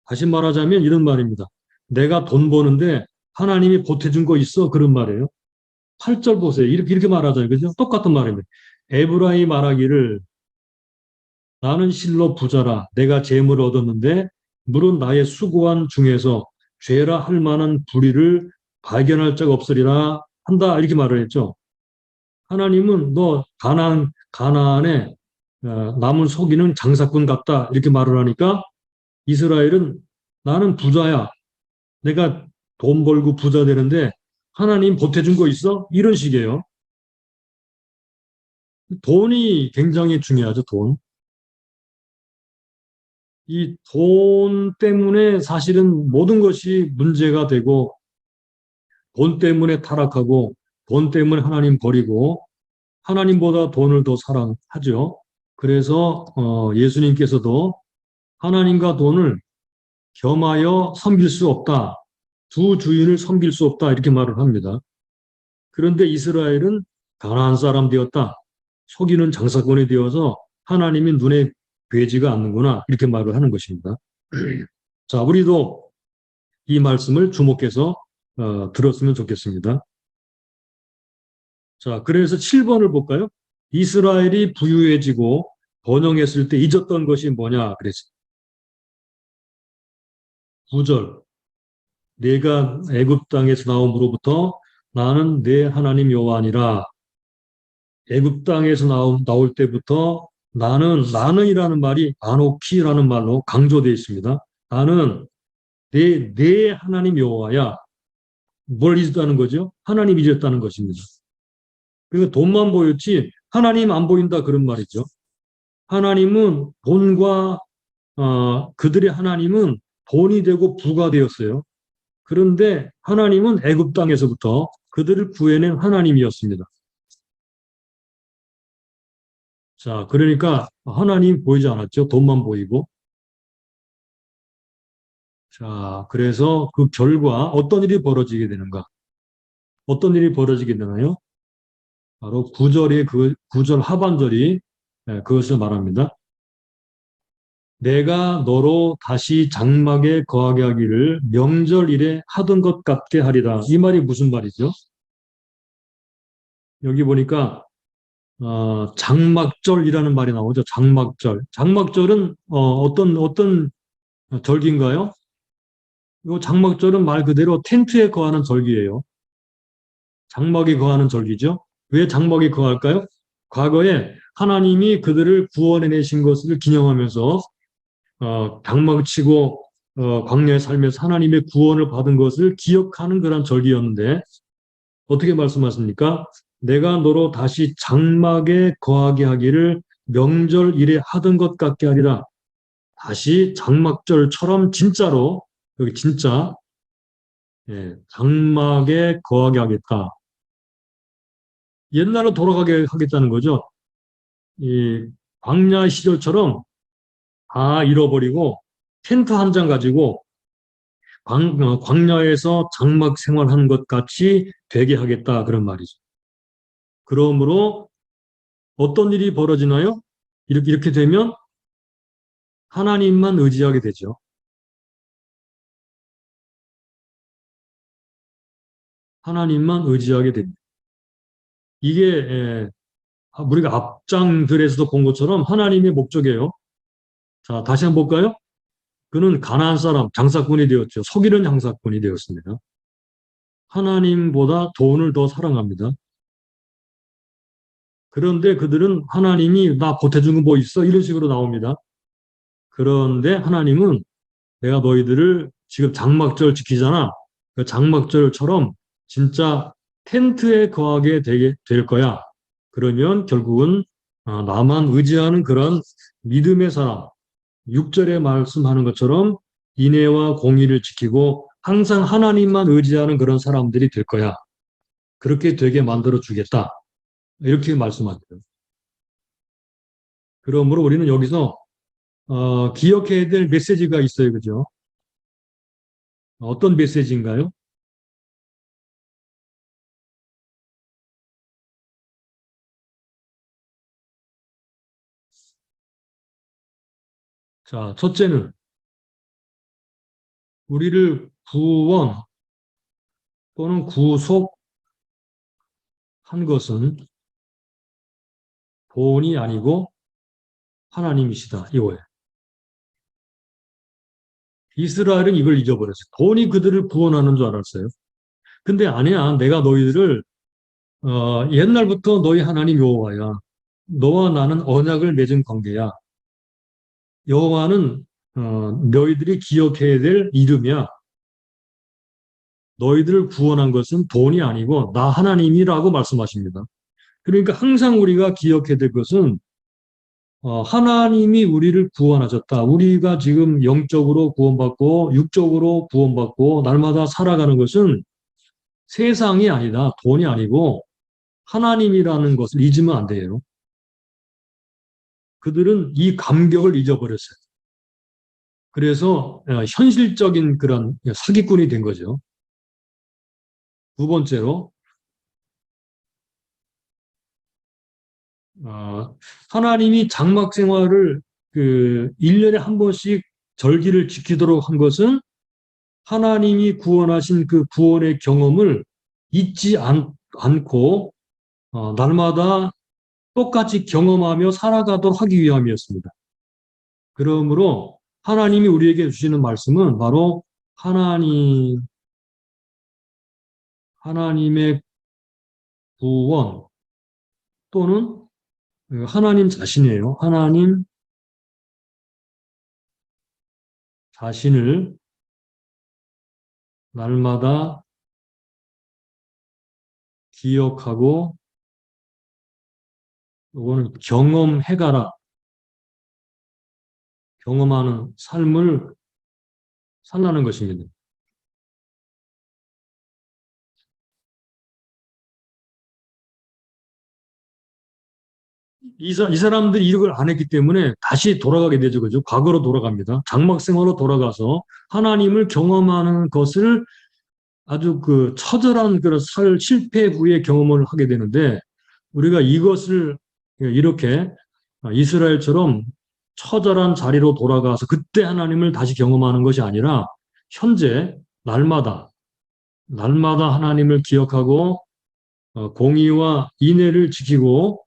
다시 말하자면 이런 말입니다. 내가 돈 버는데 하나님이 보태준 거 있어? 그런 말이에요. 8절 보세요. 이렇게 말하잖아요. 그죠? 똑같은 말입니다. 에브라이 말하기를 나는 실로 부자라. 내가 재물을 얻었는데 물은 나의 수고한 중에서 죄라 할 만한 불의를 발견할 적 없으리라 한다. 이렇게 말을 했죠. 하나님은 너 가나안에 남을 속이는 장사꾼 같다. 이렇게 말을 하니까 이스라엘은 나는 부자야. 내가 돈 벌고 부자 되는데 하나님 보태준 거 있어? 이런 식이에요. 돈이 굉장히 중요하죠, 돈. 이 돈 때문에 사실은 모든 것이 문제가 되고, 돈 때문에 타락하고, 돈 때문에 하나님 버리고, 하나님보다 돈을 더 사랑하죠. 그래서 예수님께서도 하나님과 돈을 겸하여 섬길 수 없다. 두 주인을 섬길 수 없다. 이렇게 말을 합니다. 그런데 이스라엘은 가나안 사람 되었다. 속이는 장사꾼이 되어서 하나님이 눈에 뵈지가 않는구나. 이렇게 말을 하는 것입니다. 자, 우리도 이 말씀을 주목해서 들었으면 좋겠습니다. 자, 그래서 7번을 볼까요? 이스라엘이 부유해지고 번영했을 때 잊었던 것이 뭐냐 그랬어요. 9절. 내가 애굽 땅에서 나옴으로부터 나는 내 하나님 여호와니라. 애굽 땅에서 나올 때부터 나는이라는 말이 아노키라는 말로 강조되어 있습니다. 나는 내 하나님 여호와야. 뭘 잊었다는 거죠? 하나님 잊었다는 것입니다. 그러니까 돈만 보였지 하나님 안 보인다 그런 말이죠. 하나님은 돈과 그들의 하나님은 돈이 되고 부가 되었어요. 그런데 하나님은 애굽 땅에서부터 그들을 구해낸 하나님이었습니다. 자, 그러니까 하나님 보이지 않았죠. 돈만 보이고. 자, 그래서 그 결과 어떤 일이 벌어지게 되는가? 어떤 일이 벌어지게 되나요? 바로 9절의 그 9절 하반절이 그것을 말합니다. 내가 너로 다시 장막에 거하게 하기를 명절일에 하던 것 같게 하리라. 이 말이 무슨 말이죠? 여기 보니까 장막절이라는 말이 나오죠. 장막절. 장막절은 어떤 절기인가요? 이 장막절은 말 그대로 텐트에 거하는 절기예요. 장막에 거하는 절기죠. 왜 장막에 거할까요? 과거에 하나님이 그들을 구원해내신 것을 기념하면서 장막을 치고 광야에 살면서 하나님의 구원을 받은 것을 기억하는 그런 절기였는데 어떻게 말씀하십니까? 내가 너로 다시 장막에 거하게 하기를 명절일에 하던 것 같게 하리라. 다시 장막절처럼 진짜로 여기 진짜 장막에 거하게 하겠다. 옛날로 돌아가게 하겠다는 거죠. 이 광야 시절처럼 다 잃어버리고 텐트 한 장 가지고 광야에서 장막 생활하는 것 같이 되게 하겠다 그런 말이죠. 그러므로 어떤 일이 벌어지나요? 이렇게 되면 하나님만 의지하게 되죠. 하나님만 의지하게 됩니다. 이게 우리가 앞장들에서도 본 것처럼 하나님의 목적이에요. 자, 다시 한번 볼까요? 그는 가나안 사람, 장사꾼이 되었죠. 속이는 장사꾼이 되었습니다. 하나님보다 돈을 더 사랑합니다. 그런데 그들은 하나님이 나 보태준 거 뭐 있어? 이런 식으로 나옵니다. 그런데 하나님은 내가 너희들을 지금 장막절 지키잖아. 그 장막절처럼 진짜 텐트에 거하게 될 거야. 그러면 결국은 나만 의지하는 그런 믿음의 사람, 6절에 말씀하는 것처럼 인애와 공의를 지키고 항상 하나님만 의지하는 그런 사람들이 될 거야. 그렇게 되게 만들어 주겠다. 이렇게 말씀하죠. 그러므로 우리는 여기서 기억해야 될 메시지가 있어요. 그죠? 어떤 메시지인가요? 자, 첫째는 우리를 구원 또는 구속한 것은 돈이 아니고 하나님이시다. 이거예요. 이스라엘은 이걸 잊어버렸어요. 돈이 그들을 구원하는 줄 알았어요. 근데 아니야. 내가 너희들을 옛날부터 너희 하나님 여호와야. 너와 나는 언약을 맺은 관계야. 여호와는 너희들이 기억해야 될 이름이야. 너희들을 구원한 것은 돈이 아니고 나 하나님이라고 말씀하십니다. 그러니까 항상 우리가 기억해야 될 것은 하나님이 우리를 구원하셨다. 우리가 지금 영적으로 구원받고 육적으로 구원받고 날마다 살아가는 것은 세상이 아니다. 돈이 아니고 하나님이라는 것을 잊으면 안 돼요. 그들은 이 감격을 잊어버렸어요. 그래서 현실적인 그런 사기꾼이 된 거죠. 두 번째로 하나님이 장막 생활을 1년에 한 번씩 절기를 지키도록 한 것은 하나님이 구원하신 그 구원의 경험을 잊지 않고 날마다 똑같이 경험하며 살아가도록 하기 위함이었습니다. 그러므로 하나님이 우리에게 주시는 말씀은 바로 하나님의 구원 또는 하나님 자신이에요. 하나님 자신을 날마다 기억하고 이거는 경험해가라. 경험하는 삶을 살라는 것입니다. 이 사람들이 이걸 안 했기 때문에 다시 돌아가게 되죠. 그죠? 과거로 돌아갑니다. 장막 생활로 돌아가서 하나님을 경험하는 것을 아주 처절한 그런 실패 후에 경험을 하게 되는데 우리가 이것을 이렇게 이스라엘처럼 처절한 자리로 돌아가서 그때 하나님을 다시 경험하는 것이 아니라 현재 날마다 하나님을 기억하고 공의와 인애를 지키고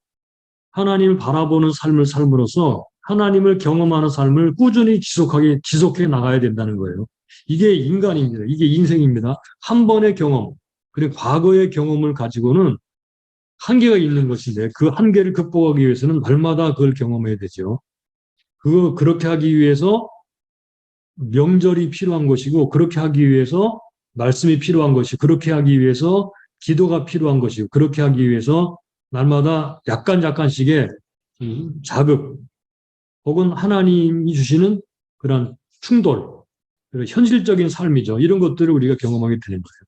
하나님을 바라보는 삶을 삶으로써 하나님을 경험하는 삶을 꾸준히 지속해 나가야 된다는 거예요. 이게 인간입니다. 이게 인생입니다. 한 번의 경험, 그리고 과거의 경험을 가지고는 한계가 있는 것인데 그 한계를 극복하기 위해서는 날마다 그걸 경험해야 되죠. 그렇게 하기 위해서 명절이 필요한 것이고 그렇게 하기 위해서 말씀이 필요한 것이고 그렇게 하기 위해서 기도가 필요한 것이고 그렇게 하기 위해서 날마다 약간씩의 자극 혹은 하나님이 주시는 그런 충돌, 현실적인 삶이죠. 이런 것들을 우리가 경험하게 되는 거예요.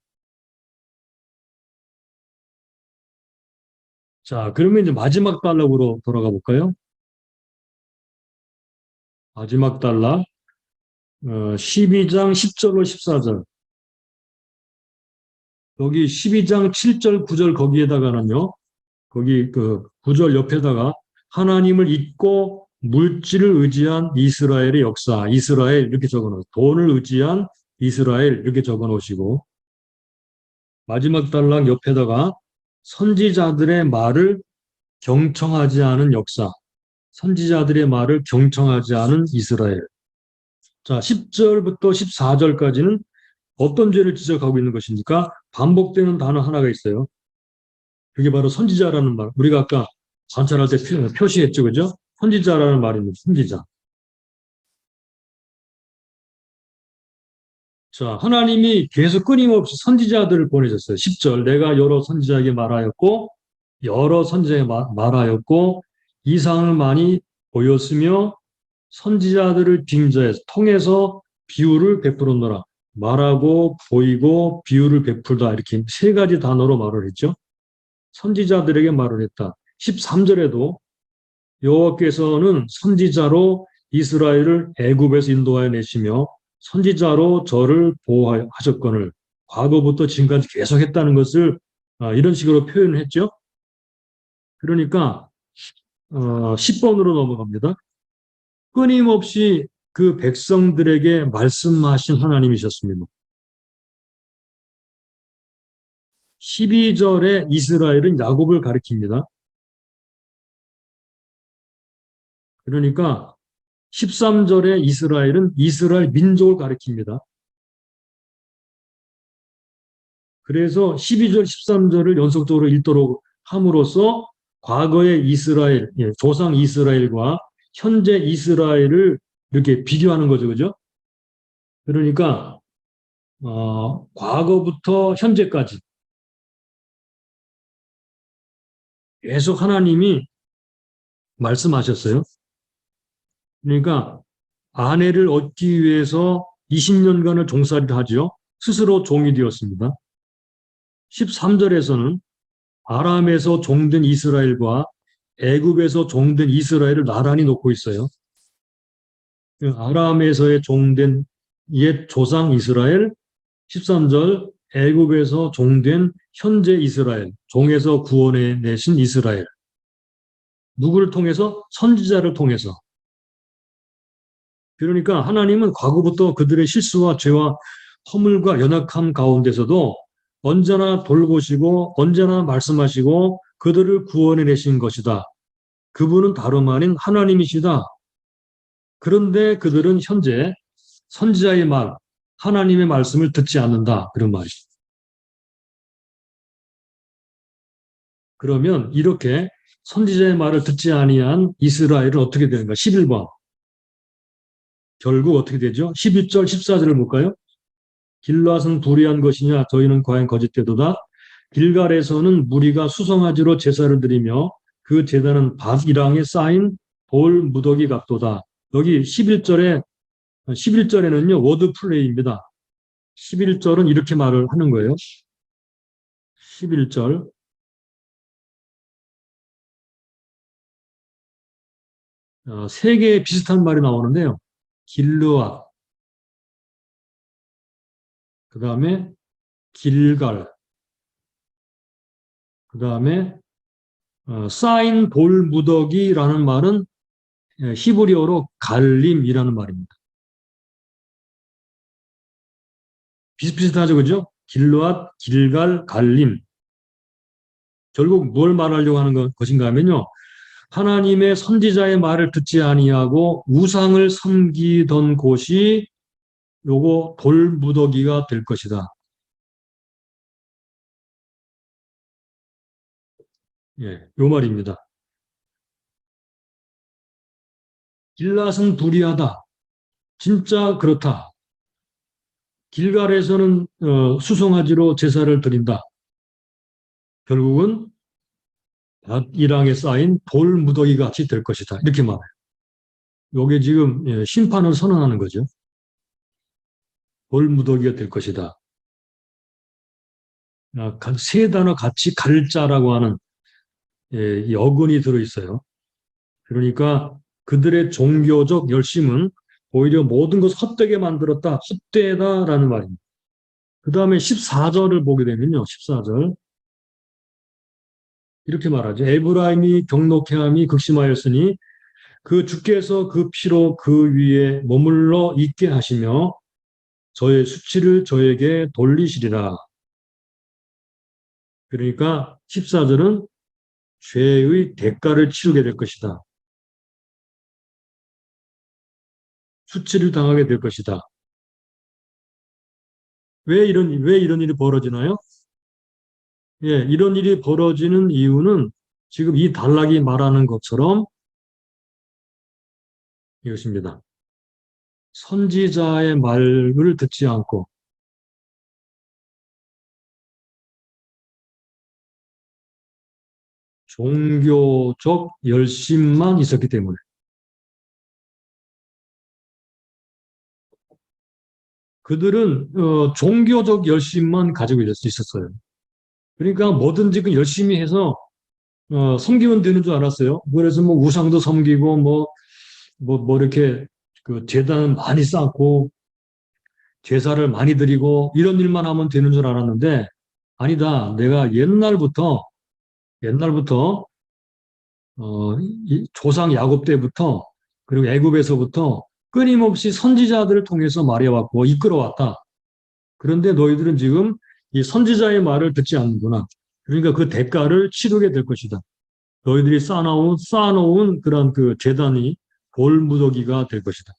자, 그러면 이제 마지막 단락으로 돌아가 볼까요? 마지막 단락, 12장 10절로 14절. 여기 12장 7절, 9절 거기에다가는요, 거기 9절 옆에다가 하나님을 잊고 물질을 의지한 이스라엘의 역사, 이스라엘 이렇게 적어 놓으시고, 돈을 의지한 이스라엘 이렇게 적어 놓으시고, 마지막 단락 옆에다가 선지자들의 말을 경청하지 않은 역사, 선지자들의 말을 경청하지 않은 이스라엘. 자, 10절부터 14절까지는 어떤 죄를 지적하고 있는 것입니까? 반복되는 단어 하나가 있어요. 그게 바로 선지자라는 말. 우리가 아까 관찰할 때 표시했죠, 그죠? 선지자라는 말입니다. 선지자. 자, 하나님이 계속 끊임없이 선지자들을 보내셨어요. 10절, 내가 여러 선지자에게 말하였고, 여러 선지자에게 말하였고, 이상을 많이 보였으며, 선지자들을 빙자해서 통해서 비유를 베풀었노라. 말하고, 보이고, 비유를 베풀다. 이렇게 세 가지 단어로 말을 했죠. 선지자들에게 말을 했다. 13절에도 여호와께서는 선지자로 이스라엘을 애굽에서 인도하여 내시며 선지자로 저를 보호하셨거늘 과거부터 지금까지 계속 했다는 것을 이런 식으로 표현을 했죠. 그러니까 10번으로 넘어갑니다. 끊임없이 그 백성들에게 말씀하신 하나님이셨습니다. 12절에 이스라엘은 야곱을 가리킵니다. 그러니까 13절에 이스라엘은 이스라엘 민족을 가리킵니다. 그래서 12절, 13절을 연속적으로 읽도록 함으로써 과거의 이스라엘, 조상 이스라엘과 현재 이스라엘을 이렇게 비교하는 거죠. 그죠? 그러니까, 과거부터 현재까지 계속 하나님이 말씀하셨어요. 그러니까 아내를 얻기 위해서 20년간을 종살이를 하죠. 스스로 종이 되었습니다. 13절에서는 아람에서 종된 이스라엘과 애굽에서 종된 이스라엘을 나란히 놓고 있어요. 아람에서의 종된 옛 조상 이스라엘, 13절 애굽에서 종된 현재 이스라엘, 종에서 구원해 내신 이스라엘. 누구를 통해서? 선지자를 통해서. 그러니까 하나님은 과거부터 그들의 실수와 죄와 허물과 연약함 가운데서도 언제나 돌보시고 언제나 말씀하시고 그들을 구원해 내신 것이다. 그분은 다름 아닌 하나님이시다. 그런데 그들은 현재 선지자의 말, 하나님의 말씀을 듣지 않는다. 그런 말이죠. 그러면 이렇게 선지자의 말을 듣지 아니한 이스라엘은 어떻게 되는가? 11번. 결국 어떻게 되죠? 12절, 14절을 볼까요? 길앗은 불의한 것이냐? 저희는 과연 거짓되도다. 길갈에서는 무리가 수송아지로 제사를 드리며 그 제단은 밭이랑에 쌓인 돌 무더기 같도다. 여기 11절에는요, 워드 플레이입니다. 11절은 이렇게 말을 하는 거예요. 11절. 세 개의 비슷한 말이 나오는데요. 길르앗, 그 다음에 길갈, 그 다음에 쌓인 돌 무더기라는 말은 히브리어로 갈림이라는 말입니다. 비슷비슷하죠, 그죠? 길르앗, 길갈, 갈림. 결국 뭘 말하려고 하는 것인가 하면요. 하나님의 선지자의 말을 듣지 아니하고 우상을 섬기던 곳이 요거 돌무더기가 될 것이다. 예, 요 말입니다. 길앗은 불의하다. 진짜 그렇다. 길갈에서는 수송아지로 제사를 드린다. 결국은 밭이랑에 쌓인 돌무더기 같이 될 것이다. 이렇게 말해요. 요게 지금 심판을 선언하는 거죠. 돌무더기가 될 것이다. 세 단어 같이 갈자라고 하는 어근이 들어있어요. 그러니까 그들의 종교적 열심은 오히려 모든 것을 헛되게 만들었다. 헛되다라는 말입니다. 그 다음에 14절을 보게 되면요. 14절. 이렇게 말하죠. 에브라임이 경록해함이 극심하였으니 그 주께서 그 피로 그 위에 머물러 있게 하시며 저의 수치를 저에게 돌리시리라. 그러니까 14절은 죄의 대가를 치르게 될 것이다. 수치를 당하게 될 것이다. 왜 이런 일이 벌어지나요? 예, 이런 일이 벌어지는 이유는 지금 이 단락이 말하는 것처럼 이것입니다. 선지자의 말을 듣지 않고 종교적 열심만 있었기 때문에 그들은 종교적 열심만 가지고 있었어요. 그러니까 뭐든지 그 열심히 해서 섬기면 되는 줄 알았어요. 그래서 뭐 우상도 섬기고 뭐 이렇게 그 제단 많이 쌓고 제사를 많이 드리고 이런 일만 하면 되는 줄 알았는데 아니다. 내가 옛날부터 이 조상 야곱 때부터 그리고 애굽에서부터 끊임없이 선지자들을 통해서 말해왔고 이끌어왔다. 그런데 너희들은 지금 이 선지자의 말을 듣지 않는구나. 그러니까 그 대가를 치르게 될 것이다. 너희들이 쌓아놓은 그런 그 재단이 돌무더기가 될 것이다.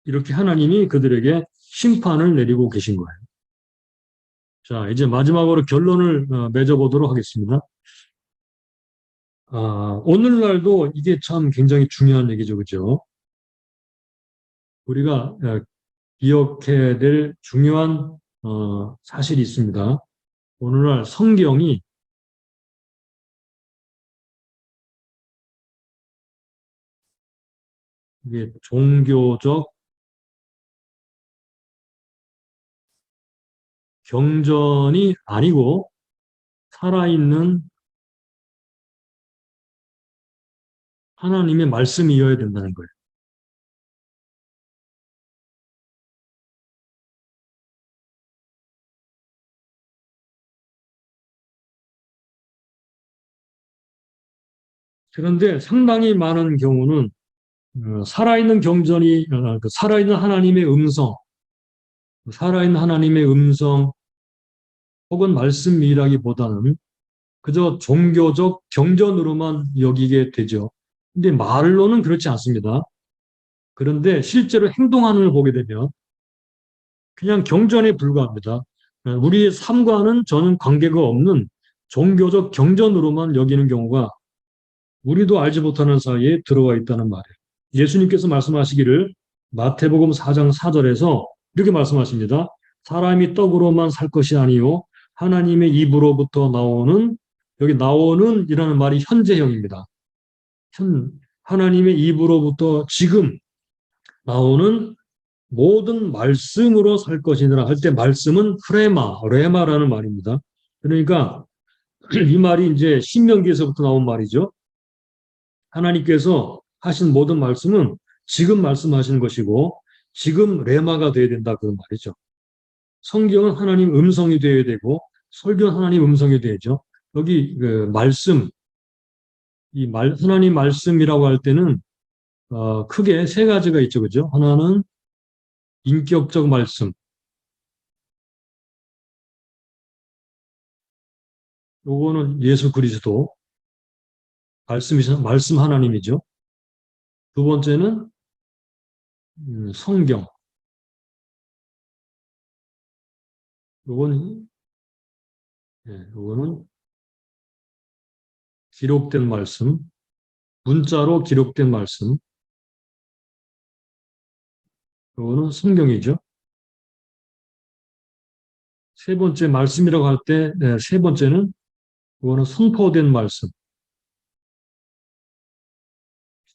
이렇게 하나님이 그들에게 심판을 내리고 계신 거예요. 자, 이제 마지막으로 결론을 맺어보도록 하겠습니다. 오늘날도 이게 참 굉장히 중요한 얘기죠. 그죠? 우리가 기억해야 될 중요한 사실이 있습니다. 오늘날 성경이 이게 종교적 경전이 아니고 살아있는 하나님의 말씀이어야 된다는 거예요. 그런데 상당히 많은 경우는 살아있는 경전이 그 살아있는 하나님의 음성, 살아있는 하나님의 음성 혹은 말씀이라기보다는 그저 종교적 경전으로만 여기게 되죠. 근데 말로는 그렇지 않습니다. 그런데 실제로 행동하는 걸 보게 되면 그냥 경전에 불과합니다. 우리의 삶과는 전혀 관계가 없는 종교적 경전으로만 여기는 경우가 우리도 알지 못하는 사이에 들어와 있다는 말이에요. 예수님께서 말씀하시기를 마태복음 4장 4절에서 이렇게 말씀하십니다. 사람이 떡으로만 살 것이 아니요 하나님의 입으로부터 나오는, 여기 나오는 이라는 말이 현재형입니다. 하나님의 입으로부터 지금 나오는 모든 말씀으로 살 것이니라 할 때 말씀은 레마라는 말입니다. 그러니까 이 말이 이제 신명기에서부터 나온 말이죠. 하나님께서 하신 모든 말씀은 지금 말씀하시는 것이고 지금 레마가 되어야 된다 그런 말이죠. 성경은 하나님 음성이 되어야 되고 설교는 하나님 음성이 되죠. 여기 그 말씀, 하나님 말씀이라고 할 때는 크게 세 가지가 있죠, 그죠? 하나는 인격적 말씀, 요거는 예수 그리스도 말씀 하나님이죠. 두 번째는 성경, 요거는 요거는 기록된 말씀, 문자로 기록된 말씀, 요거는 성경이죠. 세 번째 말씀이라고 할 때, 세 번째는 이거는 선포된 말씀,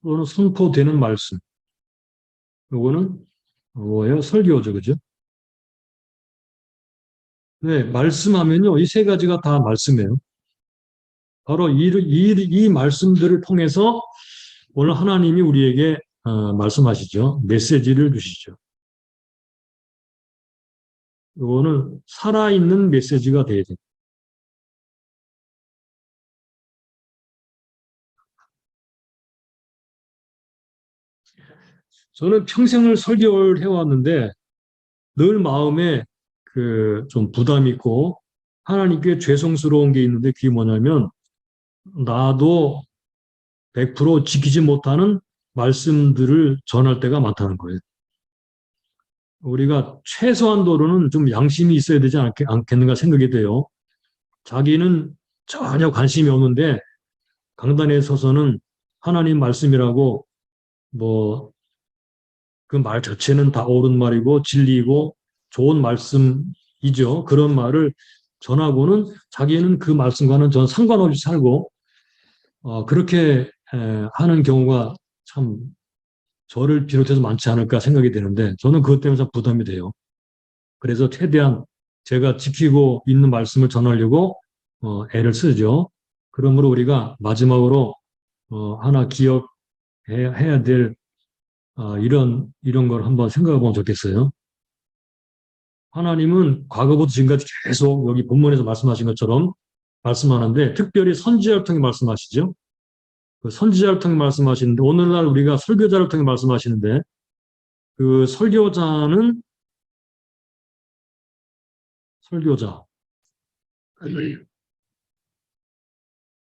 이거는 선포되는 말씀, 이거는 뭐예요? 설교죠, 그죠? 네, 말씀하면요, 이 세 가지가 다 말씀이에요. 바로 이 말씀들을 통해서 오늘 하나님이 우리에게 말씀하시죠. 메시지를 주시죠. 이거는 살아있는 메시지가 돼야 돼요. 저는 평생을 설교를 해왔는데 늘 마음에 그 좀 부담이 있고 하나님께 죄송스러운 게 있는데 그게 뭐냐면 나도 100% 지키지 못하는 말씀들을 전할 때가 많다는 거예요. 우리가 최소한도로는 좀 양심이 있어야 되지 않겠는가 생각이 돼요. 자기는 전혀 관심이 없는데 강단에 서서는 하나님 말씀이라고 뭐 그 말 자체는 다 옳은 말이고 진리이고 좋은 말씀이죠. 그런 말을 전하고는 자기는 그 말씀과는 전 상관없이 살고 그렇게 하는 경우가 참 저를 비롯해서 많지 않을까 생각이 되는데 저는 그것 때문에 참 부담이 돼요. 그래서 최대한 제가 지키고 있는 말씀을 전하려고 애를 쓰죠. 그러므로 우리가 마지막으로 하나 기억해야 될 이런 걸 한번 생각해 보면 좋겠어요. 하나님은 과거부터 지금까지 계속 여기 본문에서 말씀하신 것처럼 말씀하는데 특별히 선지자를 통해 말씀하시죠. 그 선지자를 통해 말씀하시는데 오늘날 우리가 설교자를 통해 말씀하시는데 그 설교자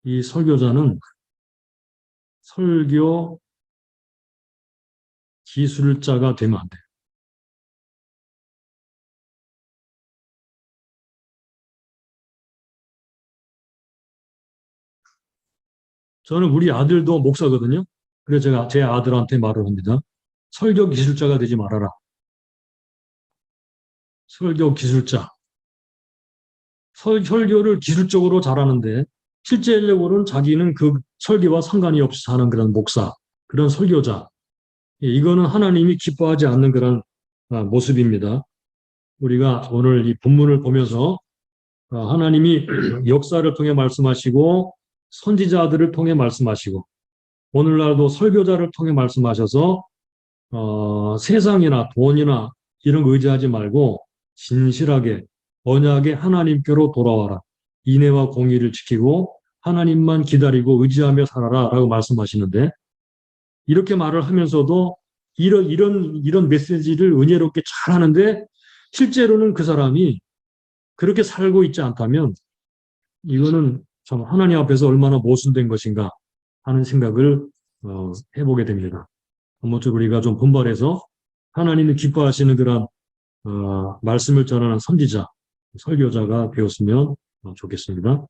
이 설교자는 설교 기술자가 되면 안 돼요. 저는 우리 아들도 목사거든요. 그래서 제가 제 아들한테 말을 합니다. 설교 기술자가 되지 말아라. 설교 기술자. 설교를 기술적으로 잘하는데 실제적으로는 자기는 그 설교와 상관이 없이 사는 그런 목사, 그런 설교자. 이거는 하나님이 기뻐하지 않는 그런 모습입니다. 우리가 오늘 이 본문을 보면서 하나님이 역사를 통해 말씀하시고 선지자들을 통해 말씀하시고 오늘날도 설교자를 통해 말씀하셔서 세상이나 돈이나 이런 거 의지하지 말고 진실하게 언약의 하나님께로 돌아와라. 인애와 공의를 지키고 하나님만 기다리고 의지하며 살아라 라고 말씀하시는데 이렇게 말을 하면서도 이런 메시지를 은혜롭게 잘 하는데 실제로는 그 사람이 그렇게 살고 있지 않다면 이거는 참 하나님 앞에서 얼마나 모순된 것인가 하는 생각을 해보게 됩니다. 아무쪼록 우리가 좀 분발해서 하나님이 기뻐하시는 그런 말씀을 전하는 선지자, 설교자가 되었으면 좋겠습니다.